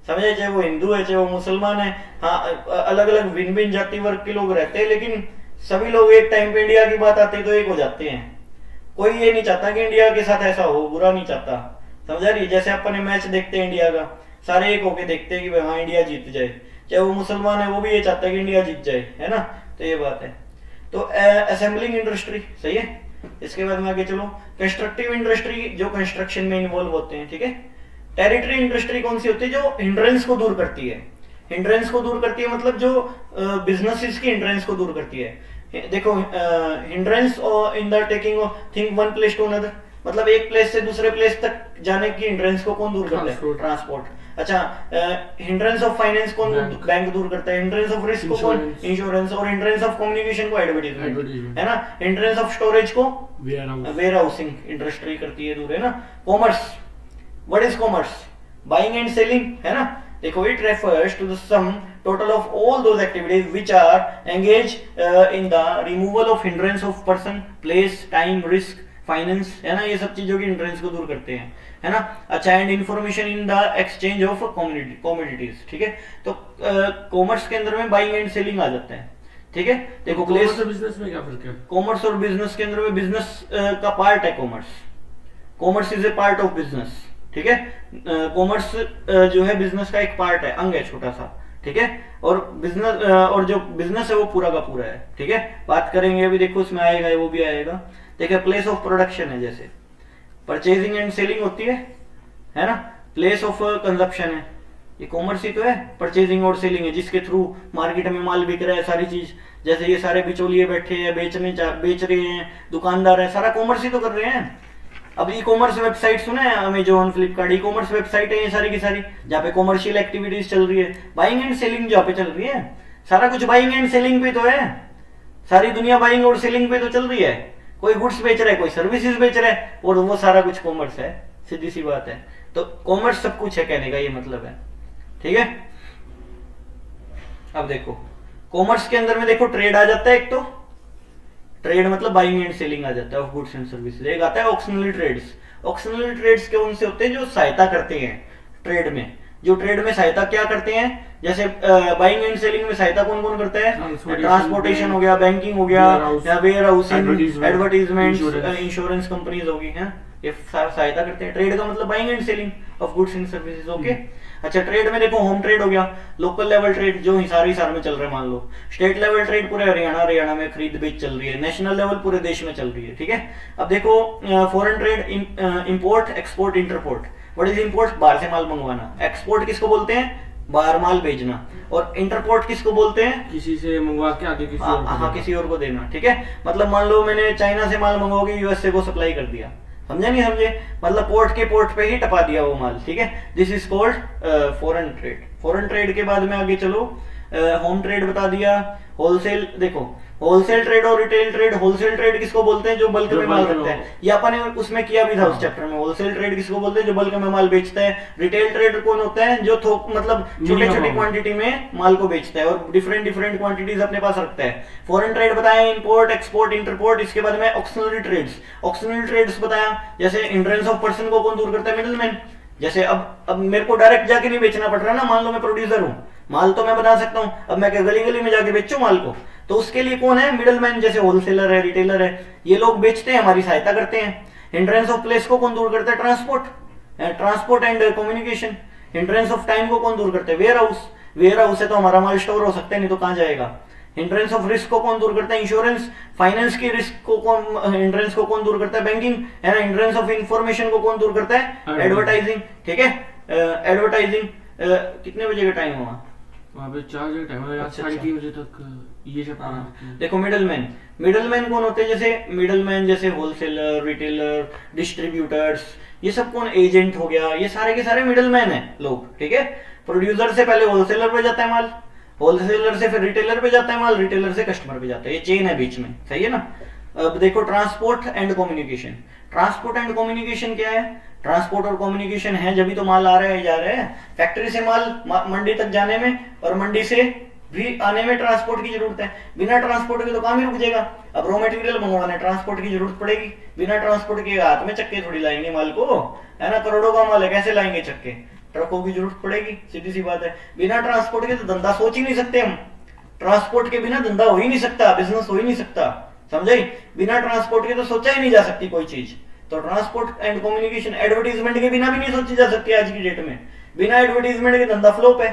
समझे, चाहे वो हिंदू है चाहे वो मुसलमान है। हाँ, अलग अलग भिन्न भिन्न जाति वर्ग के लोग रहते हैं, लेकिन सभी लोग एक टाइम पे इंडिया की बात आती है तो एक हो जाते हैं। कोई ये नहीं चाहता कि इंडिया के साथ ऐसा हो, बुरा नहीं चाहता, समझा रही? जैसे अपने मैच देखते हैं इंडिया का, सारे एक होके देखते हैं कि भाई हाँ इंडिया जीत जाए, चाहे वो मुसलमान है वो भी ये चाहता है कि इंडिया जीत जाए, है ना। तो ये बात है। तो असेंबलिंग इंडस्ट्री सही है। इसके बाद में आगे चलो, कंस्ट्रक्टिव इंडस्ट्री, जो कंस्ट्रक्शन में इन्वॉल्व होते हैं। ठीक है, टेरिटरी इंडस्ट्री कौन सी होती है? जो हिंड्रेंस को दूर करती है। हिंड्रेंस को दूर करती है मतलब जो बिजनेसेस की हिंड्रेंस को दूर करती है। देखो, hindrance in the taking thing one place to another, मतलब एक प्लेस से दूसरे प्लेस तक जाने की हिंड्रेंस को कौन दूर करता है? ट्रांसपोर्ट। अच्छा, हिंड्रेंस ऑफ फाइनेंस कौन? बैंक दूर करता है। हिंड्रेंस ऑफ रिस्क को कौन? इंश्योरेंस। और हिंड्रेंस ऑफ कम्युनिकेशन को एडवर्टाइजमेंट, है ना। हिंड्रेंस ऑफ स्टोरेज को वेयर हाउसिंग इंडस्ट्री करती है दूर, है ना। Commerce, what is commerce? Buying and selling, है ना। देखो, it refers to the sum total of all those activities which are engage in the removal of hindrance of person, place, time, risk, finance, है ना। ये सब चीजों की hindrance को दूर करते हैं, है ना। अच्छा, and information in the exchange of commodities. ठीक है, तो कॉमर्स के अंदर में बाइंग एंड सेलिंग आ जाता है। ठीक है, देखो कॉमर्स और बिजनेस में क्या फर्क है? कॉमर्स और बिजनेस के अंदर में बिजनेस का पार्ट है commerce. Commerce is a part of business. ठीक है, कॉमर्स जो है बिजनेस का एक पार्ट है, अंग है छोटा सा। ठीक है, और बिजनेस और जो बिजनेस है वो पूरा का पूरा है। ठीक है, बात करेंगे अभी, देखो उसमें आएगा, वो भी आएगा। देखिए, प्लेस ऑफ प्रोडक्शन है, जैसे परचेजिंग एंड सेलिंग होती है ना। प्लेस ऑफ कंजप्शन है, ये कॉमर्स ही तो है। परचेजिंग और सेलिंग है, जिसके थ्रू मार्केट में माल बिक रहा है, सारी चीज। जैसे ये सारे बिचौलिए बैठे हैं, बेच रहे हैं, दुकानदार है, सारा कॉमर्स ही तो कर रहे हैं। अब ई कॉमर्स वेबसाइट सुना है, Amazon, Flipkart, e commerce website है ये सारी की सारी, जहाँ पे कॉमर्शियल एक्टिविटीज चल रही है, बाइंग एंड सेलिंग जहाँ पे चल रही है। सारा कुछ बाइंग एंड सेलिंग पे तो है, सारी दुनिया बाइंग और सेलिंग पे तो चल रही है। कोई गुड्स बेच रहा है, कोई सर्विसेज बेच रहा है, और वो सारा कुछ कॉमर्स है, सीधी सी बात है। तो कॉमर्स सब कुछ है, कहने का ये मतलब है। ठीक है, अब देखो कॉमर्स के अंदर में देखो ट्रेड आ जाता है। एक तो ट्रेड मतलब बाइंग एंड सेलिंग आ जाता है ऑफ गुड्स एंड सर्विसेज। एक आता है ऑक्शनरी ट्रेड्स। ऑक्शनरी ट्रेड्स कौन से होते हैं? जो सहायता करते हैं ट्रेड में, जो ट्रेड में सहायता क्या करते हैं? जैसे बाइंग एंड सेलिंग में सहायता कौन कौन करता है? ट्रांसपोर्टेशन हो गया, बैंकिंग हो गया, या warehousing, advertisement, insurance companies होगी, हैं, ये सहायता करते हैं। ट्रेड का मतलब buying and selling of goods and services. Okay, अच्छा, ट्रेड में देखो होम ट्रेड हो गया, लोकल लेवल ट्रेड जो हिसार में चल रहा है मान लो, स्टेट लेवल ट्रेड पूरे हरियाणा में खरीद बेच चल रही है, नेशनल लेवल पूरे देश में चल रही है। ठीक है, अब देखो foreign trade, import, export, entrepot. What is import? बाहर से माल मंगवाना। एक्सपोर्ट किसको बोलते हैं? बाहर माल भेजना। और इंटरपोर्ट किसको बोलते हैं? किसी से मंगवा के आगे किसी और को हाँ, किसी और को देना। ठीक है, मतलब मान लो मैंने चाइना से माल मंगवा के यूएसए को सप्लाई कर दिया, समझे नहीं समझे? मतलब पोर्ट के पोर्ट पे ही टपा दिया वो माल। ठीक है, this is called foreign trade. Foreign trade के बाद में आगे चलो, होम ट्रेड बता दिया, होलसेल देखो होलसेल ट्रेड और रिटेल ट्रेड, होलसेल ट्रेड किसको बोलते हैं जो बल्क जो में माल bulk में रखता हो। है, ये अपन ने उसमें किया भी था उस हाँ। चैप्टर में। होलसेल ट्रेड किसको बोलते हैं जो बल्क में माल बेचता है, रिटेल ट्रेड कौन होता है जो थोक मतलब छोटे Minimum छोटे amount। क्वांटिटी में माल को बेचता है और डिफरेंट डिफरेंट क्वांटिटीज अपने पास रखता है। फॉरेन ट्रेड बताया, इंपोर्ट एक्सपोर्ट इंटरपोर्ट। इसके बाद में ऑक्शनरी ट्रेड्स, ऑक्शनरी ट्रेड्स बताया जैसे इंड्रेंस ऑफ पर्सन को कौन दूर करता है, मिडलमैन। जैसे अब मेरे को डायरेक्ट जाके नहीं बेचना पड़ रहा ना, मान लो मैं प्रोड्यूसर हूँ, माल तो मैं बना सकता हूँ, अब मैं क्या गली गली में जाके बेचूं माल को, तो उसके लिए कौन है, मिडलमैन, जैसे होलसेलर है, रिटेलर है, ये लोग बेचते हैं, हमारी सहायता करते हैं। हिंड्रेंस ऑफ प्लेस को कौन दूर करता है, transport, transport and communication. Hindrance of time को कौन दूर करता है, वेयर हाउस, वेयर हाउस है तो हमारा माल स्टोर हो सकता है, नहीं तो कहाँ जाएगा। हिंड्रेंस ऑफ रिस्क को कौन दूर करता है, इंश्योरेंस। फाइनेंस की रिस्क को कौन, हिंड्रेंस को कौन दूर करता है, बैंकिंग, है ना। हिंड्रेंस ऑफ इंफॉर्मेशन को कौन दूर करता है, एडवर्टाइजिंग, ठीक है। एडवर्टाइजिंग कितने बजे का टाइम हुआ, वहाँ पे 4 बजे टाइम है, अच्छा, 3:30 बजे तक ये सब हाँ। देखो मिडलमैन, मिडलमैन कौन होते हैं, जैसे मिडलमैन जैसे होलसेलर, रिटेलर, डिस्ट्रीब्यूटर्स, ये सब कौन, एजेंट हो गया, ये सारे के सारे मिडलमैन है लोग, ठीक है। प्रोड्यूसर से पहले होलसेलर पे जाता है माल, होलसेलर से फिर रिटेलर पे जाता है माल, रिटेलर से कस्टमर पे जाता है, ये चेन है बीच में, सही है ना। अब देखो transport and communication, transport and communication क्या है, ट्रांसपोर्ट और कम्युनिकेशन है जब भी तो माल आ रहा है जा रहा है, फैक्ट्री से माल मंडी तक जाने में और मंडी से भी आने में ट्रांसपोर्ट की जरूरत है, बिना ट्रांसपोर्ट के तो काम ही रुक जाएगा। अब रॉ मटेरियल मंगवाना, ट्रांसपोर्ट की जरूरत पड़ेगी, बिना ट्रांसपोर्ट के हाथ में चक्के थोड़ी लाएंगे माल को, है ना, करोड़ों का माल है, कैसे लाएंगे चक्के, ट्रकों की जरूरत पड़ेगी, सीधी सी बात है। बिना ट्रांसपोर्ट के तो धंधा सोच ही नहीं सकते हम, ट्रांसपोर्ट के बिना धंधा हो ही नहीं सकता, बिजनेस हो ही नहीं सकता, समझे। बिना ट्रांसपोर्ट के तो सोचा ही नहीं जा सकती कोई चीज। तो ट्रांसपोर्ट एंड कम्युनिकेशन, एडवर्टीजमेंट के बिना भी नहीं सोची जा सकती आज की डेट में, बिना एडवर्टीजमेंट के धंधा फ्लॉप है,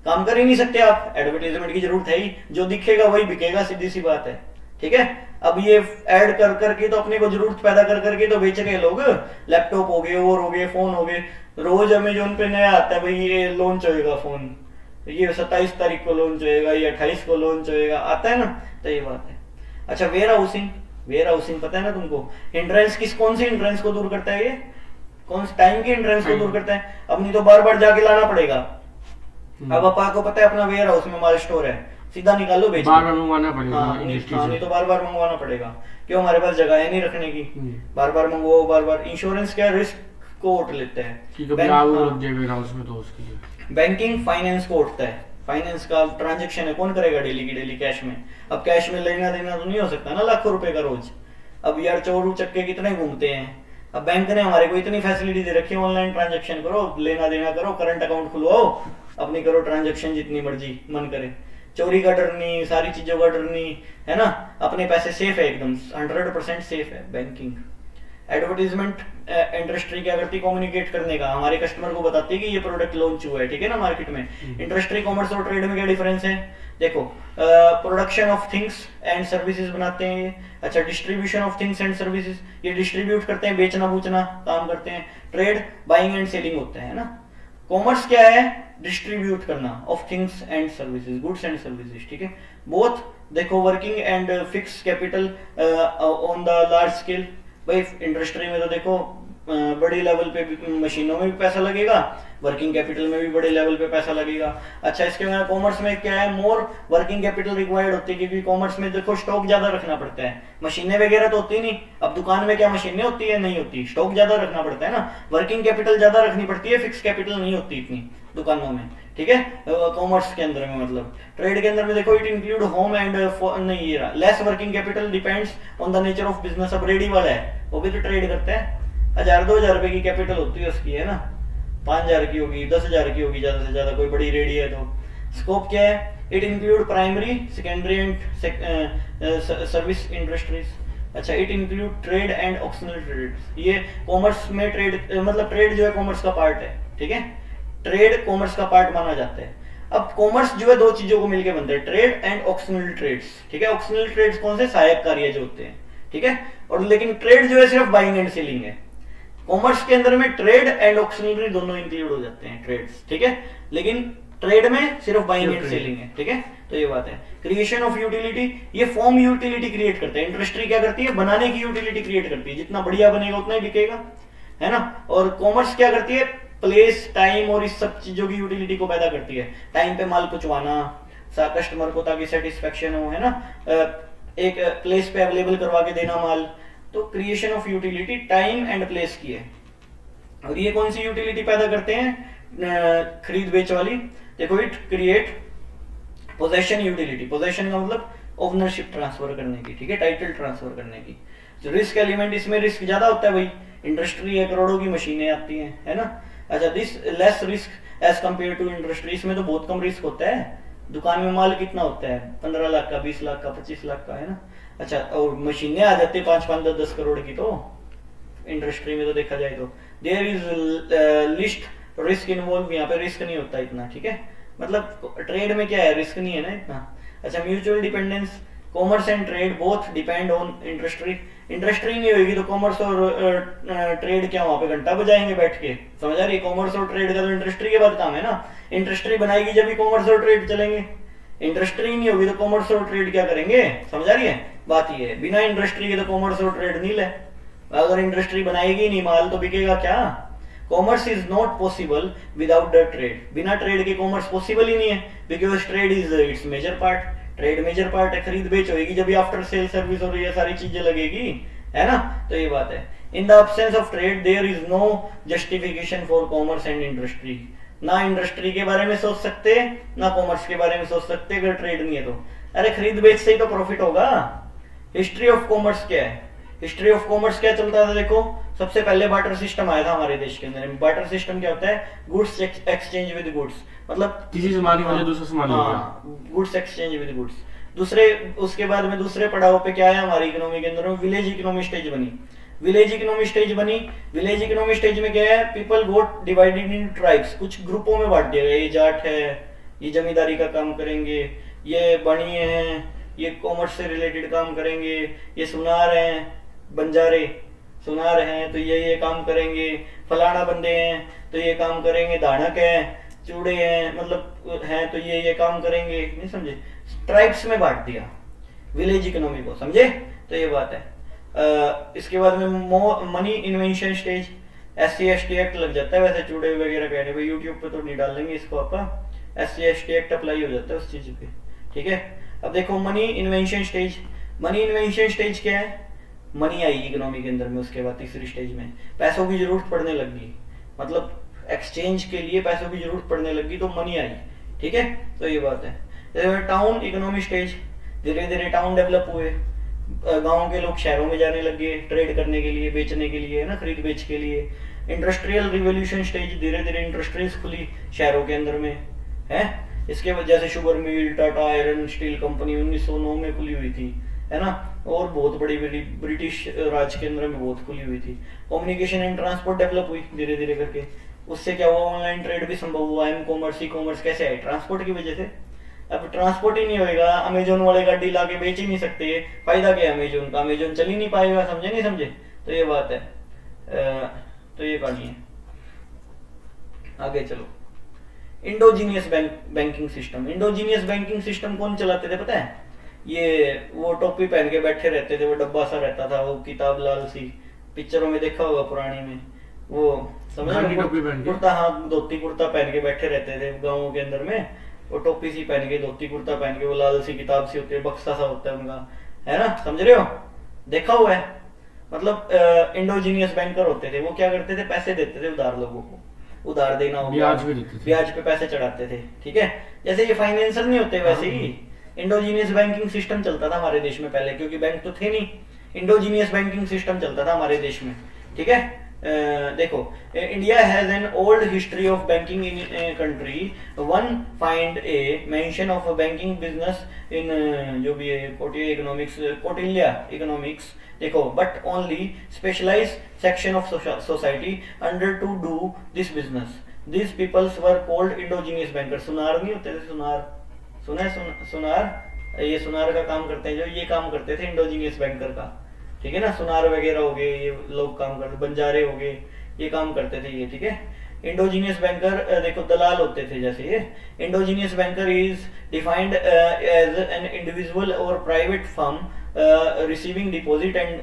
काम कर ही नहीं सकते आप, एडवर्टीजमेंट की जरूरत है ही, जो दिखेगा वही बिकेगा, सीधी सी बात है, ठीक है। अब ये ऐड कर करके तो अपने को जरूरत पैदा कर करके तो बेच गए लोग, लैपटॉप हो गए और हो गए, फोन हो गए, रोज अमेजोन पे नया आता है भाई ये लॉन्च होएगा फोन, ये 27 तारीख को लॉन्च होएगा, ये 28 को लॉन्च होएगा, आता है ना, तो ये बात है। अच्छा वेयर हाउसिंग, वेयर हाउसिंग पता है ना तुमको, हिंड्रेंस किस, कौन सी हिंड्रेंस को दूर करता है, ये कौन सी टाइम की हिंड्रेंस को दूर करता है, अब नहीं तो बार बार जाके लाना पड़ेगा। अब अपा को पता है अपना वेयर हाउस में माल स्टोर है, सीधा निकालो बेच, बार बार मंगवाना पड़ेगा हाँ, इंडस्ट्री नहीं से। तो बार बार मंगवाना पड़ेगा, क्यों, हमारे पास जगह है नहीं रखने की, बार बार मंगवाओ बार बार। इंश्योरेंस क्या, रिस्क को उठ लेते हैं, कि कभी बैंक- आग हाँ। लग जाए वेयर हाउस में तो उसके लिए। बैंकिंग फाइनेंस को उठता है, फाइनेंस का ट्रांजेक्शन है कौन करेगा डेली की डेली कैश में, अब कैश में लेना देना तो नहीं हो सकता ना लाखों रुपए का रोज, अब यार चोरू चक्के कितने घूमते हैं, अब बैंक ने हमारे को इतनी फैसिलिटी दे रखी है, ऑनलाइन ट्रांजेक्शन करो, लेना देना करो, करंट अकाउंट खुलवाओ, अपनी करो ट्रांजेक्शन जितनी मर्जी मन करे, चोरी का डर नहीं, सारी चीजों का डर नहीं, है ना, अपने पैसे सेफ है एकदम, 100% सेफ है बैंकिंग। एडवर्टीजमेंट इंडस्ट्री क्या करती है, कम्युनिकेट करने का, हमारे कस्टमर को बताती है कि ये प्रोडक्ट लॉन्च हुआ है, ठीक है ना, मार्केट में। इंडस्ट्री, कॉमर्स और ट्रेड में क्या डिफरेंस है, देखो production of things and services बनाते हैं ये, अच्छा distribution of things and services, ये डिस्ट्रीब्यूट करते हैं, बेचना बूचना काम करते हैं। ट्रेड बाइंग एंड सेलिंग होता है ना। कॉमर्स क्या है, डिस्ट्रीब्यूट करना of things and services, goods and services, ठीक है। बोथ देखो working and fix capital on the large scale, भाई इंडस्ट्री में तो देखो बड़ी लेवल पे मशीनों में भी पैसा लगेगा, वर्किंग कैपिटल में भी बड़े लेवल पे पैसा लगेगा। अच्छा इसके बाद कॉमर्स में क्या है, मोर वर्किंग कैपिटल रिक्वायर्ड होती है, क्योंकि कॉमर्स में देखो स्टॉक ज्यादा रखना पड़ता है, मशीनें वगैरह तो होती नहीं, अब दुकान में क्या मशीनें होती है, नहीं होती, स्टॉक ज्यादा रखना पड़ता है ना, वर्किंग कैपिटल ज्यादा रखनी पड़ती है, फिक्स कैपिटल नहीं होती इतनी दुकानों में, ठीक है। कॉमर्स के अंदर में मतलब ट्रेड के अंदर में देखो इट इंक्लूड होम एंड नहीं ये less working capital depends on the nature of business. अब रेडी वाला है वो भी तो ट्रेड करता है, 1000-2000 रुपए की कैपिटल होती है उसकी, है ना, 5000 की होगी, 10,000 की होगी ज्यादा से ज्यादा, कोई बड़ी रेडी है तो। स्कोप क्या है, it include primary secondary and service industries. अच्छा it include trade and auctional trade, ये कॉमर्स में ट्रेड मतलब ट्रेड जो है कॉमर्स का पार्ट है, ठीक है, ट्रेड कॉमर्स का पार्ट माना जाता है। अब कॉमर्स जो है दो चीजों को मिलकर बनता है, ट्रेड एंड ऑक्शनल ट्रेड्स, ठीक है। ऑक्शनल ट्रेड्स कौन से, सहायक कार्य जो होते हैं, ठीक है, और लेकिन ट्रेड जो है सिर्फ बाइंग एंड सेलिंग है। कॉमर्स के अंदर में ट्रेड एंड ऑक्शनरी दोनों इंक्लूड हो जाते हैं ट्रेड्स, ठीक है, लेकिन ट्रेड में सिर्फ बाइंग एंड सेलिंग है, ठीक है, तो ये बात है। क्रिएशन ऑफ यूटिलिटी, ये फॉर्म यूटिलिटी क्रिएट करते हैं, इंडस्ट्री क्या करती है, बनाने की यूटिलिटी क्रिएट करती है, जितना बढ़िया बनेगा उतना ही बिकेगा, है ना। और कॉमर्स क्या करती है, प्लेस टाइम और इस सब चीजों की यूटिलिटी को पैदा करती है, टाइम पे माल पहुंचवाना, कस्टमर को ताकि सेटिस्फेक्शन हो, है ना, एक प्लेस पे अवेलेबल करवा के देना माल। तो creation of utility time and place की है। और ये कौन सी यूटिलिटी पैदा करते हैं, खरीद बेच वाली, देखो it create possession utility, possession का मतलब ओनरशिप ट्रांसफर करने की, ठीक है, टाइटल ट्रांसफर करने की। जो रिस्क एलिमेंट, इसमें रिस्क ज्यादा होता है भाई, इंडस्ट्री है, करोड़ों की मशीनें आती हैं, है ना। अच्छा, this less risk as compare to industry, इसमें तो बहुत कम रिस्क होता है। दुकान में माल कितना होता है, 15 लाख का, 20 लाख का, 25 लाख का, है ना। अच्छा, और मशीनें आ जाती है 5-5, 10-10 करोड़ की, तो इंडस्ट्री में तो देखा जाए तो there is least risk involve, यहाँ पे रिस्क नहीं होता इतना, ठीक है, मतलब ट्रेड में क्या है, रिस्क नहीं है ना इतना। अच्छा, mutual dependence, commerce and trade both depend on industry, industry नहीं होगी तो कॉमर्स और ट्रेड क्या वहां पे घंटा बजाएंगे बैठ के, समझ आ रही है। कॉमर्स और ट्रेड का तो इंडस्ट्री के बाद काम है ना, इंडस्ट्री बनाएगी जब भी कॉमर्स और ट्रेड चलेंगे, इंडस्ट्री नहीं होगी तो कॉमर्स और ट्रेड क्या करेंगे, समझ आ रही है बात। ये है, बिना इंडस्ट्री के तो कॉमर्स और ट्रेड नील है, अगर इंडस्ट्री बनाएगी नहीं माल तो बिकेगा क्या। Commerce is not possible without the trade, बिना ट्रेड के कॉमर्स पॉसिबल ही नहीं है, because trade is its major part, trade major part है, खरीद बेच होगी जब भी आफ्टर सेल सर्विस और ये सारी चीजें लगेगी, है ना। तो ये बात है, in the absence of trade there is no justification for commerce and industry, ना इंडस्ट्री के बारे में सोच सकते ना कॉमर्स के बारे में सोच सकते अगर ट्रेड नहीं है तो। अरे खरीद बेच से ही तो प्रॉफिट होगा। हिस्ट्री ऑफ कॉमर्स क्या है, हिस्ट्री ऑफ कॉमर्स क्या चलता था, देखो सबसे पहले बार्टर सिस्टम आया था हमारे देश के अंदर। बार्टर सिस्टम क्या होता है, गुड्स एक्सचेंज विद गुड्स, मतलब किसी सामान की वजह दूसरा सामान ले लिया। Goods exchange with goods. दूसरे, उसके बाद में दूसरे पड़ाव पे क्या है हमारी इकोनॉमी के अंदर, विलेज इकोनॉमी स्टेज बनी, विलेज इकोनॉमी स्टेज बनी। विलेज इकोनॉमी स्टेज में क्या है, people got divided in tribes, कुछ ग्रुपों में बांट दिया गया, ये जाट है, ये जमींदारी का काम करेंगे, ये बनिए हैं, ये कॉमर्स से रिलेटेड काम करेंगे, ये सुनार हैं, बंजारे सुनार हैं तो ये काम करेंगे, फलाना बंदे हैं तो ये काम करेंगे, दानक हैं, चूड़े हैं, मतलब हैं तो ये काम करेंगे, नहीं समझे, ट्राइब्स में बांट दिया विलेज इकोनॉमी को, समझे। तो ये बात है। इसके बाद में money invention stage, SC/ST act लग जाता है वैसे चूड़े वगैरह कहने पे, यूट्यूब पे तो नहीं डालेंगे इसको आप, SC/ST एक्ट अप्लाई हो जाता है उस चीज पे, ठीक है। अब देखो money invention stage, money invention stage क्या है, मनी आई इकोनॉमी के अंदर में, उसके बाद तीसरी स्टेज में पैसों की जरूरत पड़ने लगी, मतलब एक्सचेंज के लिए पैसों की जरूरत पड़ने लगी तो मनी आई, ठीक है। तो ये बात है। टाउन इकोनॉमी स्टेज, धीरे धीरे टाउन डेवलप हुए, गांव के लोग शहरों में जाने लगे ट्रेड करने के लिए, बेचने के लिए, है ना, खरीद बेच के लिए। इंडस्ट्रियल रिवोल्यूशन स्टेज, धीरे धीरे इंडस्ट्रीज खुली शहरों के अंदर में, है। इसके वजह से sugar mill, Tata iron steel company 1909 में खुली हुई थी, है ना, और बहुत बड़ी ब्रिटिश राज के अंदर में बहुत खुली हुई थी। कम्युनिकेशन एंड ट्रांसपोर्ट डेवलप हुई धीरे धीरे करके, उससे क्या हुआ, ऑनलाइन ट्रेड भी संभव हुआ। ई कॉमर्स कैसे आए, ट्रांसपोर्ट की वजह से। अब ट्रांसपोर्ट ही नहीं होएगा, अमेजोन वाले गाड़ी ला के बेच ही नहीं सकते, फायदा क्या है अमेजोन का, अमेजोन चल ही नहीं पाएगा, समझे नहीं समझे। तो ये बात है। तो ये कहानी है। आगे चलो, endogenous banking system. Endogenous banking system कौन चलाते थे पता है, ये वो टोपी पहन के बैठे रहते थे, वो डब्बा सा रहता था, वो किताब लाल सी, पिक्चरों में देखा होगा पुरानी में, वो समझा, कुर्ता, हाँ धोती कुर्ता पहन के बैठे रहते थे गाँवों के अंदर में, वो टोपी सी पहन के, धोती कुर्ता पहन के, वो लाल सी किताब सी होती है, बक्सा सा होता है उनका, है ना, समझ रहे हो, देखा हुआ है। मतलब इंडोजीनियस बैंकर होते थे, वो क्या करते थे, पैसे देते थे उधार लोगों को, उधार देना होगा, ब्याज पे पैसे चढ़ाते थे, ठीक है। जैसे ये फाइनेंशियल नहीं होते वैसे ही इंडोजीनियस बैंकिंग सिस्टम चलता था हमारे देश में पहले, क्योंकि बैंक तो थे नहीं, इंडोजीनियस बैंकिंग सिस्टम चलता था हमारे देश में, ठीक है। देखो, India has an old history of banking in country, one find a mention of banking business in जो भी है कौटिल्य इकोनॉमिक्स, देखो, but only specialised section of society under to do this business, this peoples were called indigenous banker. सुनार नहीं होते थे, सुनार सुना है, सुनार, ये सुनार का काम करते हैं, जो ये काम करते थे इंडोजीनियस बैंकर का, ठीक है ना, सुनार वगैरह हो गए, ये लोग काम करते, बंजारे हो गए, ये काम करते थे ये, ठीक है। इंडोजीनियस बैंकर देखो दलाल होते थे जैसे ये। Indigenous banker is defined as an individual और private firm receiving deposit and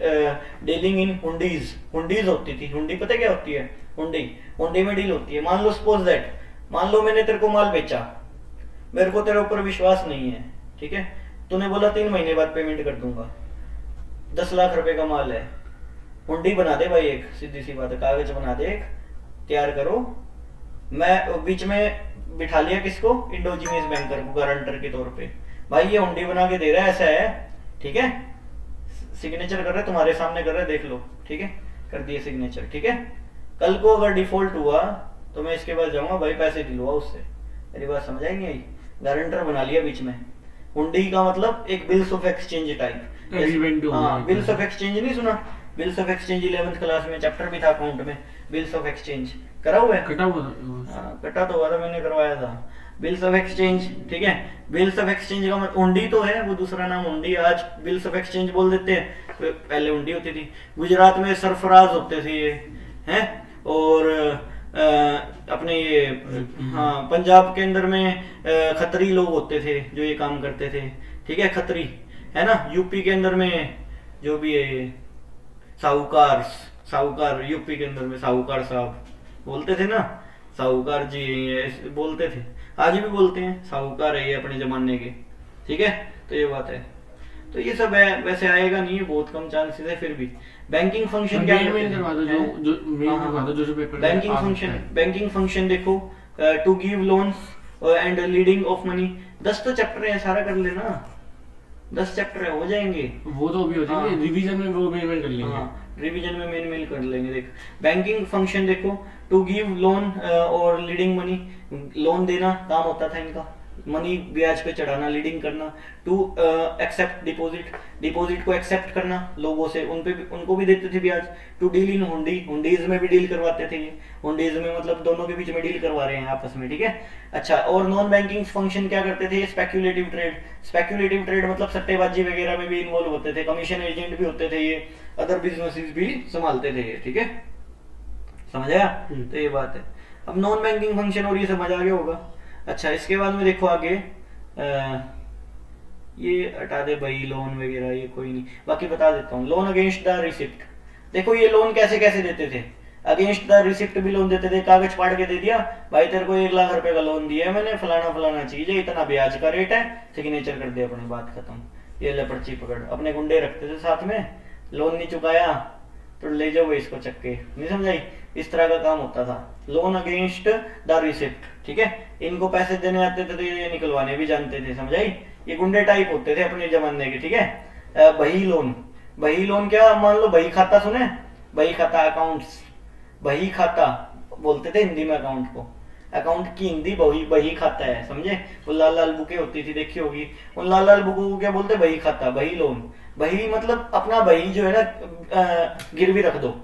dealing in hundis. Hundis होती थी, हुंडी पता क्या होती है, हुंडी, हुंडी में डील होती है। मान लो सपोज दैट, मान लो मैंने तेरे को माल बेचा, मेरे को तेरे ऊपर विश्वास नहीं है, ठीक है, तूने बोला 3 महीने बाद पेमेंट कर दूंगा, 10 लाख रुपए का माल है, हुंडी बना दे भाई, एक सीधी सी बात है, कागज बना दे, एक तैयार करो। मैं बीच में बिठा लिया किसको, इंडोजीनियस बैंकर को गारंटर के तौर पे, भाई ये हुंडी बना के दे रहा है, ऐसा है, ठीक है, सिग्नेचर कर रहे तुम्हारे सामने कर रहे, देख लो, ठीक है, कर दिए सिग्नेचर, ठीक है। कल को अगर डिफॉल्ट हुआ तो मैं इसके बाद जाऊंगा, भाई पैसे दिलवा उससे, मेरी बात समझ आई नहीं आई, गारंटर बना लिया बीच में। हुंडी का मतलब एक बिल्स ऑफ एक्सचेंज टाइप, हाँ बिल्स ऑफ एक्सचेंज नहीं सुना, bills of exchange 11th class में चैप्टर भी था अकाउंट में, बिल्स ऑफ एक्सचेंज करा हुआ है, कटा हुआ कटा तो हुआ था, मैंने करवाया था बिल्स ऑफ एक्सचेंज, ठीक है। बिल्स ऑफ एक्सचेंज का मतलब हुंडी तो है, वो दूसरा नाम हुंडी, आज बिल्स ऑफ एक्सचेंज बोल देते हैं, पहले हुंडी होती थी। गुजरात में सरफराज होते थे ये, हैं, और अपने ये, हाँ पंजाब के अंदर में खत्री लोग होते थे जो ये काम करते थे, ठीक है, खत्री है ना। यूपी के अंदर में जो भी है साहूकार, साहूकार यूपी के अंदर में साहूकार साहब बोलते थे ना, साहूकार जी ये बोलते थे, आज भी बोलते हैं, साहूकार है ये अपने जमाने के, ठीक है। तो ये बात है, तो ये सब है, वैसे आएगा नहीं है, बहुत कम चांसेस है, फिर भी बैंकिंग फंक्शन क्या बैंकिंग फंक्शन, बैंकिंग फंक्शन देखो, to give loans and lending of money, 10 तो चैप्टर है, सारा कर लेना, 10 चैप्टर हो जाएंगे, वो तो अभी हो जाएंगे, रिवीजन में वो मेन कर लेंगे, हाँ रिवीजन में मेन मेन कर लेंगे। देख बैंकिंग फंक्शन देखो, टू गिव लोन और लीडिंग मनी, लोन देना काम होता था इनका, मनी ब्याज पे चढ़ाना, लीडिंग करना, टू एक्सेप्ट डिपॉजिट, डिपॉजिट को एक्सेप्ट करना लोगों से, उन पे भी, उनको भी देते थे ब्याज, टू डील इन हुंडी, हुंडीज में भी डील करवाते थे ये, हुंडीज में मतलब दोनों के बीच में डील करवा रहे हैं आपस में, ठीक है। अच्छा, और नॉन बैंकिंग फंक्शन क्या करते थे, स्पेक्यूलेटिव ट्रेड, स्पेक्यूलेटिव ट्रेड मतलब सट्टेबाजी वगैरह में भी इन्वॉल्व होते थे, कमीशन एजेंट भी होते थे ये, अदर बिजनेसेस भी संभालते थे ये, ठीक है, समझ आया। तो ये बात है, अब नॉन बैंकिंग फंक्शन और ये समझ आ गया होगा। अच्छा, इसके बाद में देखो आगे, ये हटा दे भाई, लोन वगैरह ये कोई नहीं, बाकी बता देता हूँ। लोन अगेंस्ट द रिसिप्ट, देखो ये लोन कैसे कैसे देते थे, अगेंस्ट द रिसिप्ट भी लोन देते थे, कागज फाड़ के दे दिया, भाई तेरे को 1 लाख रुपए का लोन दिया है मैंने, फलाना फलाना चीज है, इतना ब्याज का रेट है, सिग्नेचर कर दिया, अपनी बात खत्म, ये ले पर्ची पकड़। अपने गुंडे रखते थे साथ में, लोन नहीं चुकाया तो ले जाओ इसको चक्के, नहीं समझाई, इस तरह का काम होता था, लोन अगेंस्ट द रिसिप्ट, ठीक है। इनको पैसे देने आते थे तो ये निकलवाने भी जानते थे, समझाई, ये गुंडे टाइप होते थे अपने जमाने के, ठीक है। बही लोन, बही लोन क्या, मान लो बही खाता सुने, बही खाता अकाउंट्स, बही खाता बोलते थे हिंदी में अकाउंट को, अकाउंट की हिंदी बही, बही खाता है, समझे। वो लाल लाल बुकें होती थी, देखी होगी, उन लाल लाल बुकों को क्या बोलते, बही खाता, बही लोन। बही मतलब अपना बही जो है ना गिरवी रख दो,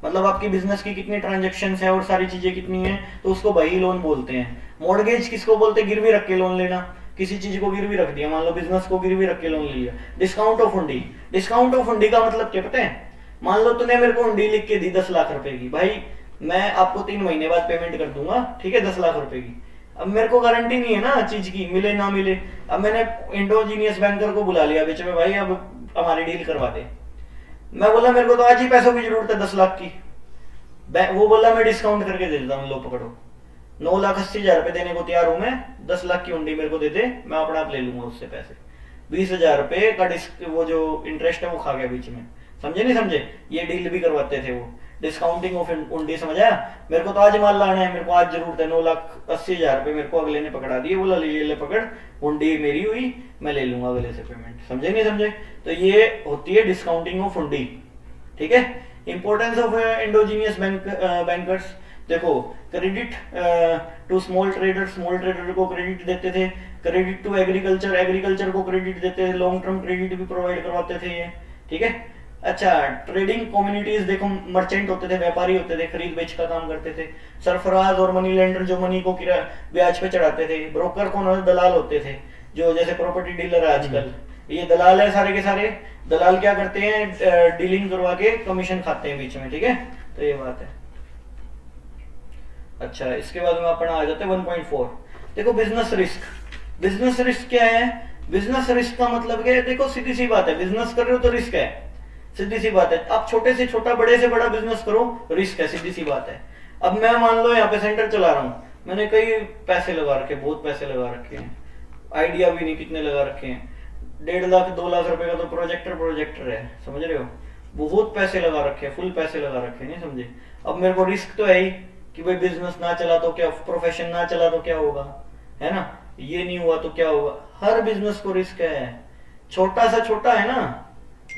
मतलब आपकी बिजनेस की कितनी ट्रांजेक्शन है और सारी चीजें कितनी है, तो उसको बही लोन बोलते हैं। मॉर्गेज किसको बोलते हैं, गिरवी रख के लोन लेना, किसी चीज को गिरवी रख दिया, मान लो बिजनेस को गिरवी रख के लोन लिया। डिस्काउंट ऑफ हुंडी, डिस्काउंट ऑफ हुंडी का मतलब क्या पता है, मान लो तूने मेरे को हुंडी लिख के दी 10 लाख रुपए की, भाई मैं आपको 3 महीने बाद पेमेंट कर दूंगा, ठीक है, 10 लाख रुपए की। अब मेरे को गारंटी नहीं है ना चीज की, मिले ना मिले। अब मैंने इंडोजीनियस बैंकर को बुला लिया बीच में, भाई अब हमारी डील करवा दे। मैं बोला मेरे को तो आज ही पैसों की जरूरत है 10 लाख की, वो बोला मैं डिस्काउंट करके दे देता हूँ, लो पकड़ो, 9,80,000 रुपए देने को तैयार हूं मैं, 10 लाख की हुंडी मेरे को दे दे, मैं अपना आप ले लूंगा उससे पैसे। 20,000 रुपए का वो जो इंटरेस्ट है वो खा गया बीच में, समझे नहीं समझे, ये डील भी करवाते थे वो, डिस्काउंटिंग ऑफ हुंडी, समझ आया। मेरे को तो आज माल लाना है, मेरे को आज जरूरत है, 9,80,000 रुपए मेरे को अगले ने पकड़ा दिए, बोला ले पकड़, हुंडी मेरी हुई, मैं ले लूंगा अगले से पेमेंट, समझे नहीं समझे। तो ये होती है डिस्काउंटिंग ऑफ हुंडी, ठीक है। इंपॉर्टेंस ऑफ एंडोजीनियस बैंकर्स, देखो credit to small trader, small trader को क्रेडिट देते थे, क्रेडिट टू एग्रीकल्चर, एग्रीकल्चर को क्रेडिट देते थे, लॉन्ग टर्म क्रेडिट भी प्रोवाइड करवाते थे ये, ठीक है। अच्छा, ट्रेडिंग कम्युनिटीज देखो, मर्चेंट होते थे, व्यापारी होते थे, खरीद बेच का काम करते थे। सरफराज और मनी लेंडर जो मनी को ब्याज पे चढ़ाते थे। ब्रोकर कौन होते, दलाल होते थे, जो जैसे प्रॉपर्टी डीलर है आजकल, ये दलाल है सारे के सारे। दलाल क्या करते हैं, डीलिंग करवा के कमीशन खाते हैं बीच में, ठीक है। तो ये बात है। अच्छा, इसके बाद में अपन आ जाते हैं 1.4, देखो बिजनेस रिस्क। बिजनेस रिस्क क्या है, बिजनेस रिस्क का मतलब क्या है, देखो सीधी सी बात है, बिजनेस कर रहे हो तो रिस्क है, सीधी सी बात है। आप छोटे से छोटा, बड़े से बड़ा बिजनेस करो, रिस्क है, सीधी सी बात है। अब मैं मान लो यहाँ पे सेंटर चला रहा हूँ, मैंने कई पैसे लगा रखे, बहुत पैसे लगा रखे हैं, आइडिया भी नहीं कितने लगा रखे हैं। 1.5 लाख 2 लाख रुपए का तो प्रोजेक्टर है, समझ रहे हो, बहुत पैसे लगा रखे हैं, फुल पैसे लगा रखे हैं, नहीं समझे। अब मेरे को रिस्क तो है ही कि भाई बिजनेस ना चला तो क्या, प्रोफेशन ना चला तो क्या होगा, है ना, ये नहीं हुआ तो क्या होगा। हर बिजनेस को रिस्क है, छोटा सा छोटा है ना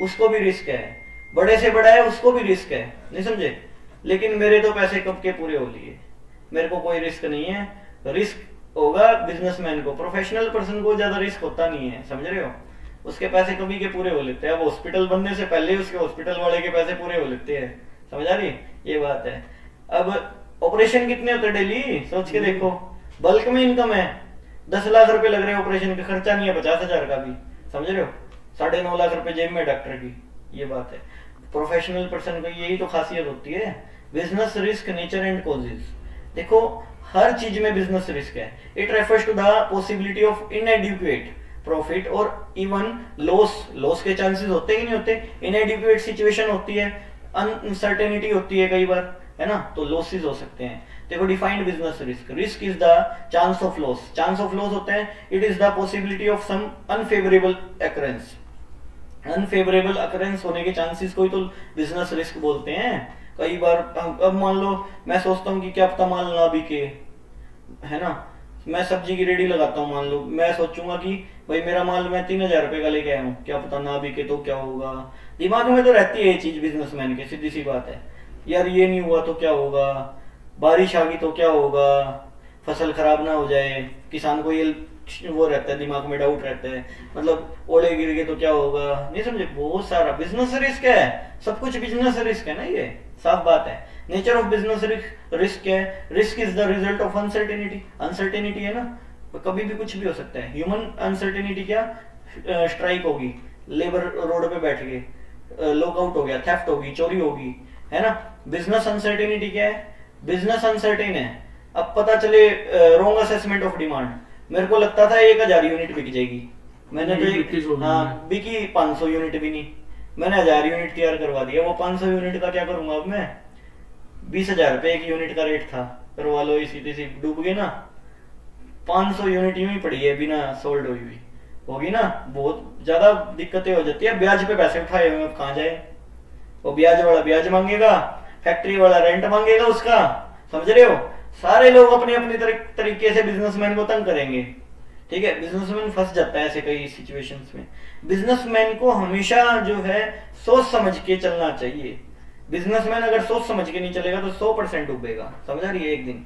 उसको भी रिस्क है, बड़े से बड़ा है उसको भी रिस्क है, नहीं समझे। लेकिन मेरे तो पैसे कब के पूरे हो लिए, मेरे को कोई रिस्क नहीं है। रिस्क होगा बिजनेसमैन को, प्रोफेशनल पर्सन को ज्यादा रिस्क होता नहीं है, समझ रहे हो। उसके पैसे कभी के पूरे हो लेते हैं, अब हॉस्पिटल बनने से पहले उसके हॉस्पिटल वाले के पैसे पूरे हो लेते हैं, समझ आ रही ये बात है। अब ऑपरेशन कितने होते हैं डेली, सोच के देखो, बल्क में इनकम है, 10 लाख रुपए लग रहे हैं ऑपरेशन का, खर्चा नहीं है 50,000 का भी, समझ रहे हो, 9.5 लाख रुपए जेब में डॉक्टर की, ये बात है। प्रोफेशनल पर्सन की यही तो खासियत होती है। Business risk, nature and causes, देखो हर चीज में बिजनेस रिस्क है। It refers to the possibility of inadequate profit और इवन लॉस के चांसेस होते ही नहीं होते, इनएडिक्वेट सिचुएशन होती है, अनसर्टेनिटी होती है कई बार, है ना, तो लॉसेस हो सकते हैं। देखो defined business risk, risk is the chance of loss, chance of loss होते हैं, it is the possibility of some unfavourable occurrence, unfavourable occurrence होने के चांसेस को ही तो बिजनेस रिस्क बोलते हैं। कई बार अब मान लो मैं सोचता हूँ कि क्या पता माल ना बिके, है ना, मैं सब्जी की रेडी लगाता हूँ, मान लो मैं सोचूंगा कि भाई मेरा माल मैं 3,000 रुपए का लेके आया हूँ, क्या पता ना बिके तो क्या होगा, दिमाग में तो रहती है ये चीज बिजनेसमैन के, सीधी सी बात है। यार ये नहीं हुआ तो क्या होगा, बारिश आ गई तो क्या होगा, फसल खराब ना हो जाए, किसान को ये वो रहता है, दिमाग में डाउट रहता है, मतलब ओले गिर गए तो क्या होगा, नहीं समझे। बहुत सारा बिजनेस रिस्क है, सब कुछ बिजनेस रिस्क है ना, ये साफ बात है। नेचर ऑफ बिजनेस रिस्क है, risk is the result of uncertainty, uncertainty है ना, कभी भी कुछ भी हो सकता है। ह्यूमन अनसर्टेनिटी क्या, स्ट्राइक होगी, लेबर रोड पे बैठ गए, लॉकआउट हो गया, थेफ्ट होगी, चोरी होगी, है ना। बिजनेस अनसर्टेनिटी क्या है, बिजनेस अनसर्टेन है, अब पता चले रॉन्ग असेसमेंट ऑफ डिमांड, मेरे को लगता था 1,000 यूनिट बिक जाएगी, मैंने तो हाँ बिकी 500 यूनिट भी नहीं, मैंने 1,000 यूनिट तैयार करवा दिया, वो 500 यूनिट का क्या करूंगा अब मैं, 20,000 रुपए एक यूनिट का रेट था, करवा लो, इसी तेजी डूब गए ना, 500 यूनिट यूं ही पड़ी है बिना सोल्ड हुई हुई, होगी ना, बहुत ज्यादा दिक्कतें हो जाती है। ब्याज पे पैसे उठाए हुए अब कहाँ जाए, वो ब्याज वाला ब्याज मांगेगा, फैक्ट्री वाला रेंट मांगेगा उसका, समझ रहे हो। सारे लोग अपने अपने तरीके से बिजनेसमैन को तंग करेंगे, ठीक है, बिजनेसमैन फंस जाता है ऐसे कई सिचुएशंस में। बिजनेसमैन को हमेशा जो है सोच समझ के चलना चाहिए, बिजनेसमैन अगर सोच समझ के नहीं चलेगा तो 100% डूबेगा, समझ रही है एक दिन,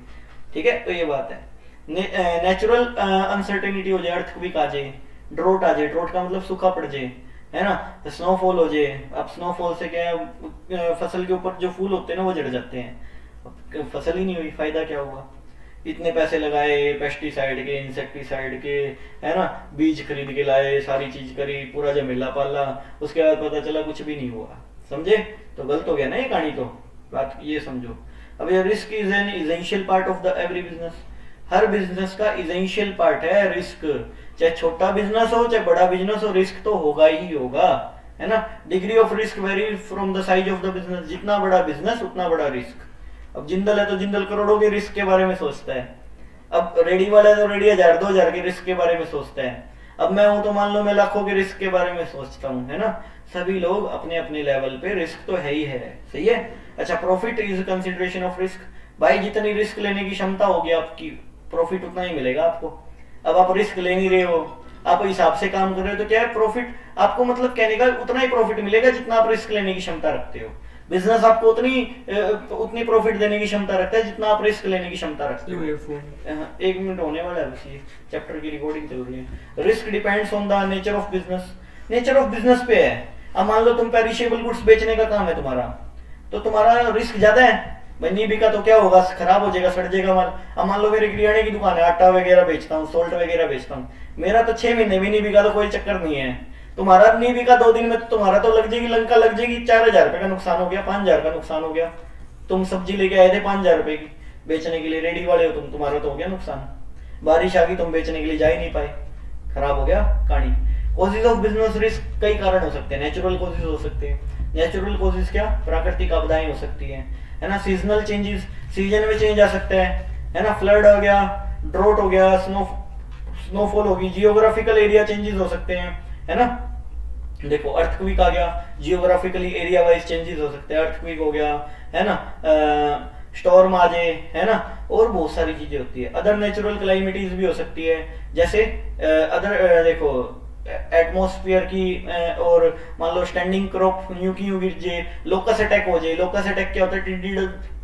ठीक है। तो ये बात है। नेचुरल अनसर्टेनिटी हो जाए, अर्थक्वेक आ जाए, ड्रोट आ जाए, ड्रोट का मतलब सूखा पड़ जाए, है ना, स्नोफॉल हो जाए। अब स्नोफॉल से क्या है, फसल के ऊपर जो फूल होते हैं ना वो जड़ जाते हैं, फसल ही नहीं हुई, फायदा क्या हुआ, इतने पैसे लगाए पेस्टिसाइड के, इंसेक्टिसाइड के, है ना, बीज खरीद के लाए, सारी चीज करी, पूरा जमेला पाला, उसके बाद पता चला कुछ भी नहीं हुआ, समझे, तो गलत हो गया ना ये कहानी। तो बात ये समझो। अब ये risk is an essential part of the every business, her business का इसेंशियल पार्ट है रिस्क, चाहे छोटा बिजनेस हो चाहे बड़ा बिजनेस हो, रिस्क तो होगा ही होगा, है ना। Degree of risk very from the size of the business, जितना बड़ा बिजनेस उतना बड़ा रिस्क। अब जिंदल है तो जिंदल करोड़ों के रिस्क के बारे में सोचता है, अब रेडी वाला है तो रेडी 1,000-2,000 के रिस्क के बारे में सोचता है, अब मैं हूं तो मान लो मैं लाखों के रिस्क के बारे में सोचता हूँ, है ना। सभी लोग अपने अपने लेवल पे रिस्क तो है ही है, सही है। अच्छा, profit is consideration of risk, भाई जितनी रिस्क लेने की क्षमता होगी आपकी, प्रॉफिट उतना ही मिलेगा आपको। अब आप रिस्क ले नहीं रहे हो, आप हिसाब से काम कर रहे हो, तो क्या है, प्रॉफिट आपको, मतलब कहने का उतना ही प्रॉफिट मिलेगा जितना आप रिस्क लेने की क्षमता रखते हो। बिजनेस आपको उतनी प्रॉफिट देने की क्षमता रखता है जितना आप रिस्क लेने की क्षमता रखते हो। 1 मिनट होने वाला है, बस ये चैप्टर की रिकॉर्डिंग चल रही है। Risk depends on the nature of business, nature of business पे है। अब मान लो तुम पेरिशेबल गुड्स बेचने का काम है तुम्हारा, तो तुम्हारा रिस्क ज्यादा है, भाई नहीं बिका तो क्या होगा, खराब हो जाएगा, सड़ जाएगा माल। अब मान लो मेरी किराने की दुकान है, आटा वगैरह बेचता हूँ, सोल्ट वगैरह बेचता हूँ, मेरा तो 6 महीने भी नहीं बिका तो कोई चक्कर नहीं है, तुम्हारा नहीं बिका 2 दिन में, तुम्हारा तो लग जाएगी, लंका लग जाएगी, 4,000 रुपए का नुकसान हो गया, 5,000 का नुकसान हो गया। तुम सब्जी लेके आए थे 5,000 रुपए की बेचने के लिए, रेडी वाले हो तुम, तुम्हारा तो हो गया नुकसान। बारिश आ गई, तुम बेचने के लिए जा ही नहीं पाए, खराब हो गया कहानी। कॉजेज ऑफ बिजनेस रिस्क कई कारण हो सकते हैं, नेचुरल कॉजेज हो सकते हैं। नेचुरल कॉजेज क्या, प्राकृतिक आपदाएं हो सकती है ना। सीजनल चेंजेस, सीजन में चेंज आ सकता है ना, फ्लड हो गया, ड्रोट हो गया, स्नोफॉल होगी, जियोग्राफिकल एरिया चेंजेस हो सकते हैं, है ना। देखो अर्थक्वेक आ गया, जियोग्राफिकली एरिया वाइज चेंजेस हो सकते हैं, अर्थक्वेक हो गया, है ना, स्टॉर्म आ जाए, है ना, और बहुत सारी चीजें होती है। अदर नेचुरल क्लाइमेटीज भी हो सकती है, जैसे अदर देखो एटमोस्फियर की और मान लो स्टैंडिंग क्रॉप यूं की यूं गिर जाए, लोकस अटैक हो जाए। लोकस अटैक क्या होता है,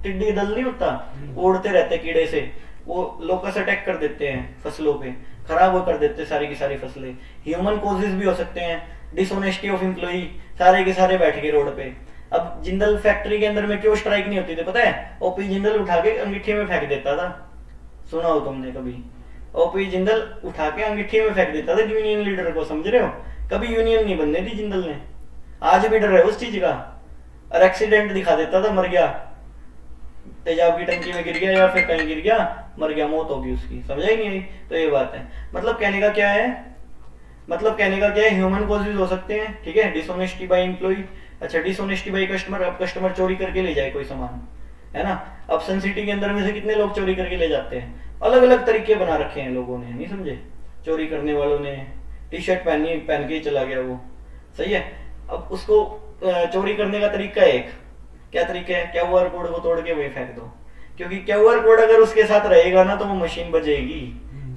टिड्डी दल नहीं होता, उड़ते रहते कीड़े से, वो लोकस अटैक कर देते हैं फसलों पे, खराब वो कर देते हैं सारी की सारी फसलें। ह्यूमन कॉजेज भी हो सकते हैं, डिसऑनेस्टी ऑफ एम्प्लॉई, सारे के सारे बैठ गए रोड पे। अब जिंदल फैक्ट्री के अंदर में क्यों स्ट्राइक नहीं होती थी पता है, ओपी जिंदल उठा के अंगीठी में फेंक देता था, सुना हो तुमने कभी, ओपी जिंदल उठा के अंगीठी में फेंक देता था यूनियन लीडर को, समझ रहे हो। कभी यूनियन नहीं बनने दी जिंदल ने, आज भी डर है उस चीज का। और एक्सीडेंट दिखा देता था, मर गया, तेजाब की टंकी में गिर गया या फिर कहीं गिर गया, मर गया, मौत होगी उसकी, समझा ही नहीं आई। तो ये बात है, मतलब कहने का क्या है, मतलब कहने का क्या है, ह्यूमन कॉजेज हो सकते हैं, ठीक है, डिसऑनेस्टी बाय एम्प्लॉय, अच्छा डिसऑनेस्टी बाय कस्टमर, अब कस्टमर चोरी करके ले जाए कोई सामान, है ना। अब सन सिटी के अंदर में से कितने लोग चोरी करके ले जाते हैं, अलग अलग तरीके बना रखे हैं लोगों ने, नहीं समझे, चोरी करने वालों ने टी शर्ट पहन के ही चला गया वो, सही है। अब उसको चोरी करने का तरीका है एक, क्या तरीका है, क्यूआर कोड को तोड़ के वही फेंक दो, क्योंकि क्यूआर कोड अगर उसके साथ रहेगा ना तो वो मशीन बजेगी,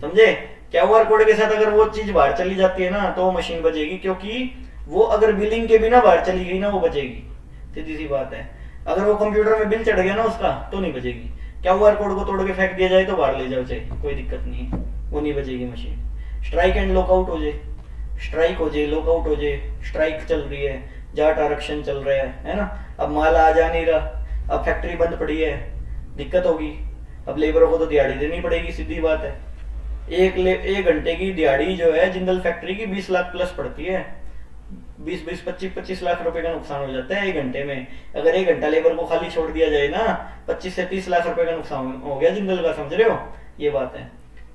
समझे। क्यूआर कोड के साथ अगर वो चीज बाहर चली जाती है ना तो वो मशीन बजेगी, क्योंकि वो अगर बिलिंग के बिना बाहर चली गई ना वो बजेगी, सीधी सी बात है। अगर वो कंप्यूटर में बिल चढ़ गया ना उसका तो नहीं बजेगी। क्यूआर कोड को तोड़ के फेंक दिया जाए तो बाहर ले जाओ चाहे, कोई दिक्कत नहीं है, वो नहीं बजेगी मशीन। स्ट्राइक एंड लॉकआउट हो जाए, स्ट्राइक हो जाए, लॉकआउट हो जाए, स्ट्राइक चल रही है, जाट आरक्षण चल रहा है ना, अब माल आ जा नहीं रहा, अब फैक्ट्री बंद पड़ी है, दिक्कत होगी, अब लेबरों को तो दिहाड़ी देनी पड़ेगी, सीधी बात है। एक घंटे की दिहाड़ी जो है जिंदल फैक्ट्री की 20 लाख प्लस पड़ती है, 25 लाख रुपए का नुकसान हो जाता है एक घंटे में। अगर एक घंटा लेबर को खाली छोड़ दिया जाए ना, 25 से 30 लाख रुपए का नुकसान हो गया जिंदल का, समझ रहे हो, ये बात है।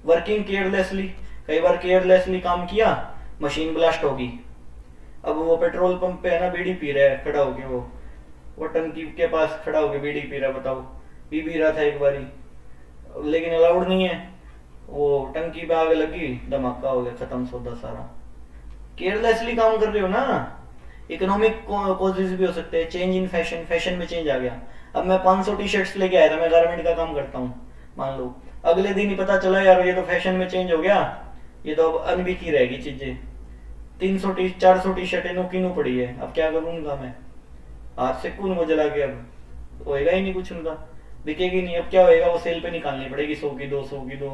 वर्किंग केयरलेसली, कई बार केयरलेसली काम किया, मशीन ब्लास्ट होगी। अब वो पेट्रोल पंप पे है ना, बीड़ी पी रहा है खड़ा होके, वो टंकी के पास खड़ा होके बीड़ी पी रहा, बताओ, पी भी रहा था एक बारी, लेकिन अलाउड नहीं है, वो टंकी पे आग लगी, धमाका हो गया, खत्म सौदा सारा। केयरलेसली काम कर रहे हो ना। इकोनॉमिक कॉजेज भी हो सकते हैं, चेंज इन फैशन, फैशन में चेंज आ गया। अब मैं 500 टी शर्ट्स लेके आया था, मैं गारमेंट का काम करता हूँ, मान लो अगले दिन ही पता चला यार ये तो फैशन में चेंज हो गया, ये तो अब अनबिकी रहेगी चीजें, 400 टी शर्टें नो की नो पड़ी है, अब क्या करूंगा मैं, हाथ से कौन वो जला के, अब होएगा ही नहीं कुछ उनका, बिकेगी नहीं, अब क्या होएगा, वो सेल पे निकालनी पड़ेगी, 100 की 200 की 2,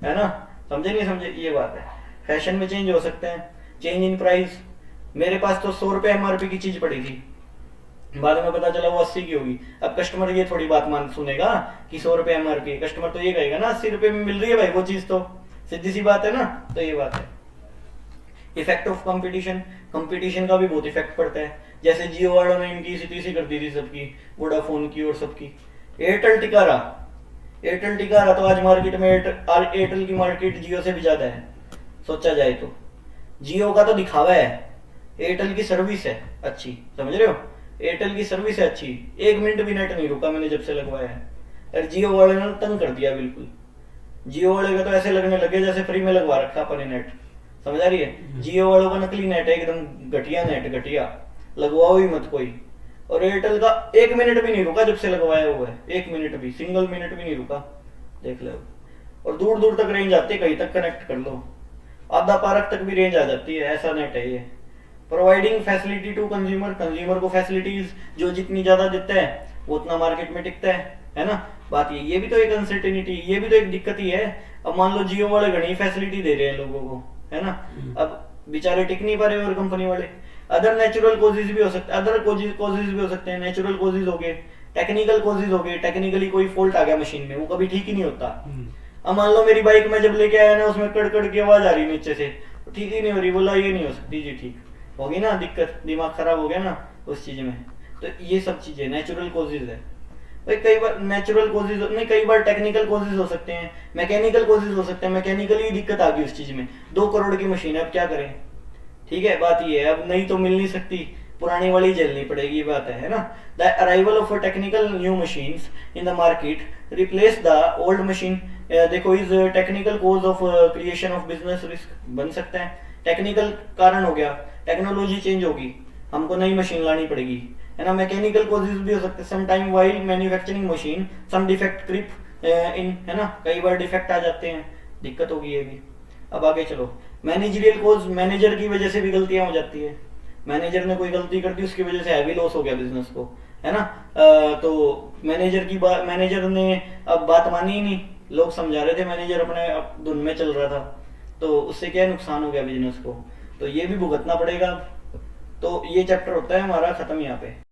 है ना, समझे नहीं समझे, ये बात है। फैशन में चेंज हो सकते हैं, चेंज इन प्राइस। मेरे पास तो 100 रुपए एमआरपी की चीज पड़ी थी, बाद में पता चला वो 80 की होगी। अब कस्टमर ये थोड़ी बात मान सुनेगा कि 100 रुपए एमआरपी, कस्टमर तो ये कहेगा ना 80 रुपए में मिल रही है भाई वो चीज, तो सीधी सी बात है ना, तो ये बात है। इफेक्ट ऑफ कंपटीशन, कंपटीशन का भी बहुत इफेक्ट पड़ता है, जैसे जियो वालों ने इनकी सीधी कर दी थी सबकी, वोडाफोन की और सबकी। एयरटेल टिका रहा तो आज मार्केट में एयरटेल की मार्केट जियो से भी ज्यादा है, सोचा जाए तो। जियो का तो दिखावा है, एयरटेल की सर्विस है अच्छी, समझ रहे हो, एयरटेल की सर्विस है अच्छी, 1 मिनट भी नेट नहीं रुका मैंने जब से लगवाया है। और जियो वाले ने तंग कर दिया बिल्कुल, जियो वाले का तो ऐसे लगने लगे जैसे फ्री में लगवा रखा अपने नेट, समझ आ रही है। जियो वालों का नकली नेट है, एकदम घटिया नेट, घटिया, लगवाओ ही मत कोई। और एयरटेल का 1 मिनट भी नहीं रुका जब से लगवाया हुआ है, 1 मिनट भी, सिंगल मिनट भी नहीं रुका, देख लो। और दूर दूर तक रेंज आती है, कहीं तक कनेक्ट कर लो, आधा पार्क तक भी रेंज आ जाती है, ऐसा नेट है ये। Providing facility to consumer, consumer को फैसिलिटीज जो जितनी ज्यादा देता है वो उतना मार्केट में टिकता है ना, बात ये भी तो एक अनसर्टेनिटी, ये भी तो एक दिक्कत ही है। अब मान लो जियो वाले घनी फैसिलिटी दे रहे हैं लोगों को, है ना, अब बेचारे टिक नहीं पा रहे और कंपनी वाले। अदर नेचुरल कोजेज भी हो सकते हैं, अदर कोजेज भी हो सकते हैं, नेचुरल कोजेज हो गए, टेक्निकल कोजेज हो गए, टेक्निकली कोई फॉल्ट आ गया मशीन में, वो कभी ठीक ही नहीं होता। अब मान लो मेरी बाइक में जब लेके आया ना, उसमें कड़ की आवाज आ रही नीचे से, तो ठीक ही नहीं हो रही, बोला ये नहीं हो सकती जी, ठीक होगी ना, दिक्कत, दिमाग खराब हो गया ना उस चीज में। तो ये सब चीजें नेचुरल कोजेज है भाई, कई बार नेचुरल कोजेज नहीं, कई बार टेक्निकल कोजेज हो सकते हैं, मैकेनिकल कोजेज हो सकते हैं, मैकेनिकली दिक्कत आ गई उस चीज में, 2 करोड़ की मशीन है, अब क्या करें, ठीक है, बात ये है, अब नहीं तो मिल नहीं सकती, पुरानी वाली झेलनी पड़ेगी, ये बात है ना। The arrival of technical new machines in the market replace the old machine देखो is technical cause of creation of business risk बन सकता है। टेक्निकल कारण हो गया, टेक्नोलॉजी चेंज होगी, हमको नई मशीन लानी पड़ेगी, है ना। मैकेनिकल कॉजेज भी हो सकते हैं, some time while manufacturing machine some defect creep in, है ना, कई बार डिफेक्ट आ जाते हैं, दिक्कत होगी ये भी। अब आगे चलो, मैनेजरियल कोज, मैनेजर की वजह से भी गलतियां हो जाती है, मैनेजर ने कोई गलती कर दी उसकी वजह से हैवी लॉस हो गया बिजनेस को, है ना। तो मैनेजर की बात, मैनेजर ने अब बात मानी ही नहीं, लोग समझा रहे थे, मैनेजर अपने धुन में चल रहा था, तो उससे क्या नुकसान हो गया बिजनेस को, तो ये भी भुगतना पड़ेगा। तो ये चैप्टर होता है हमारा खत्म यहाँ पे।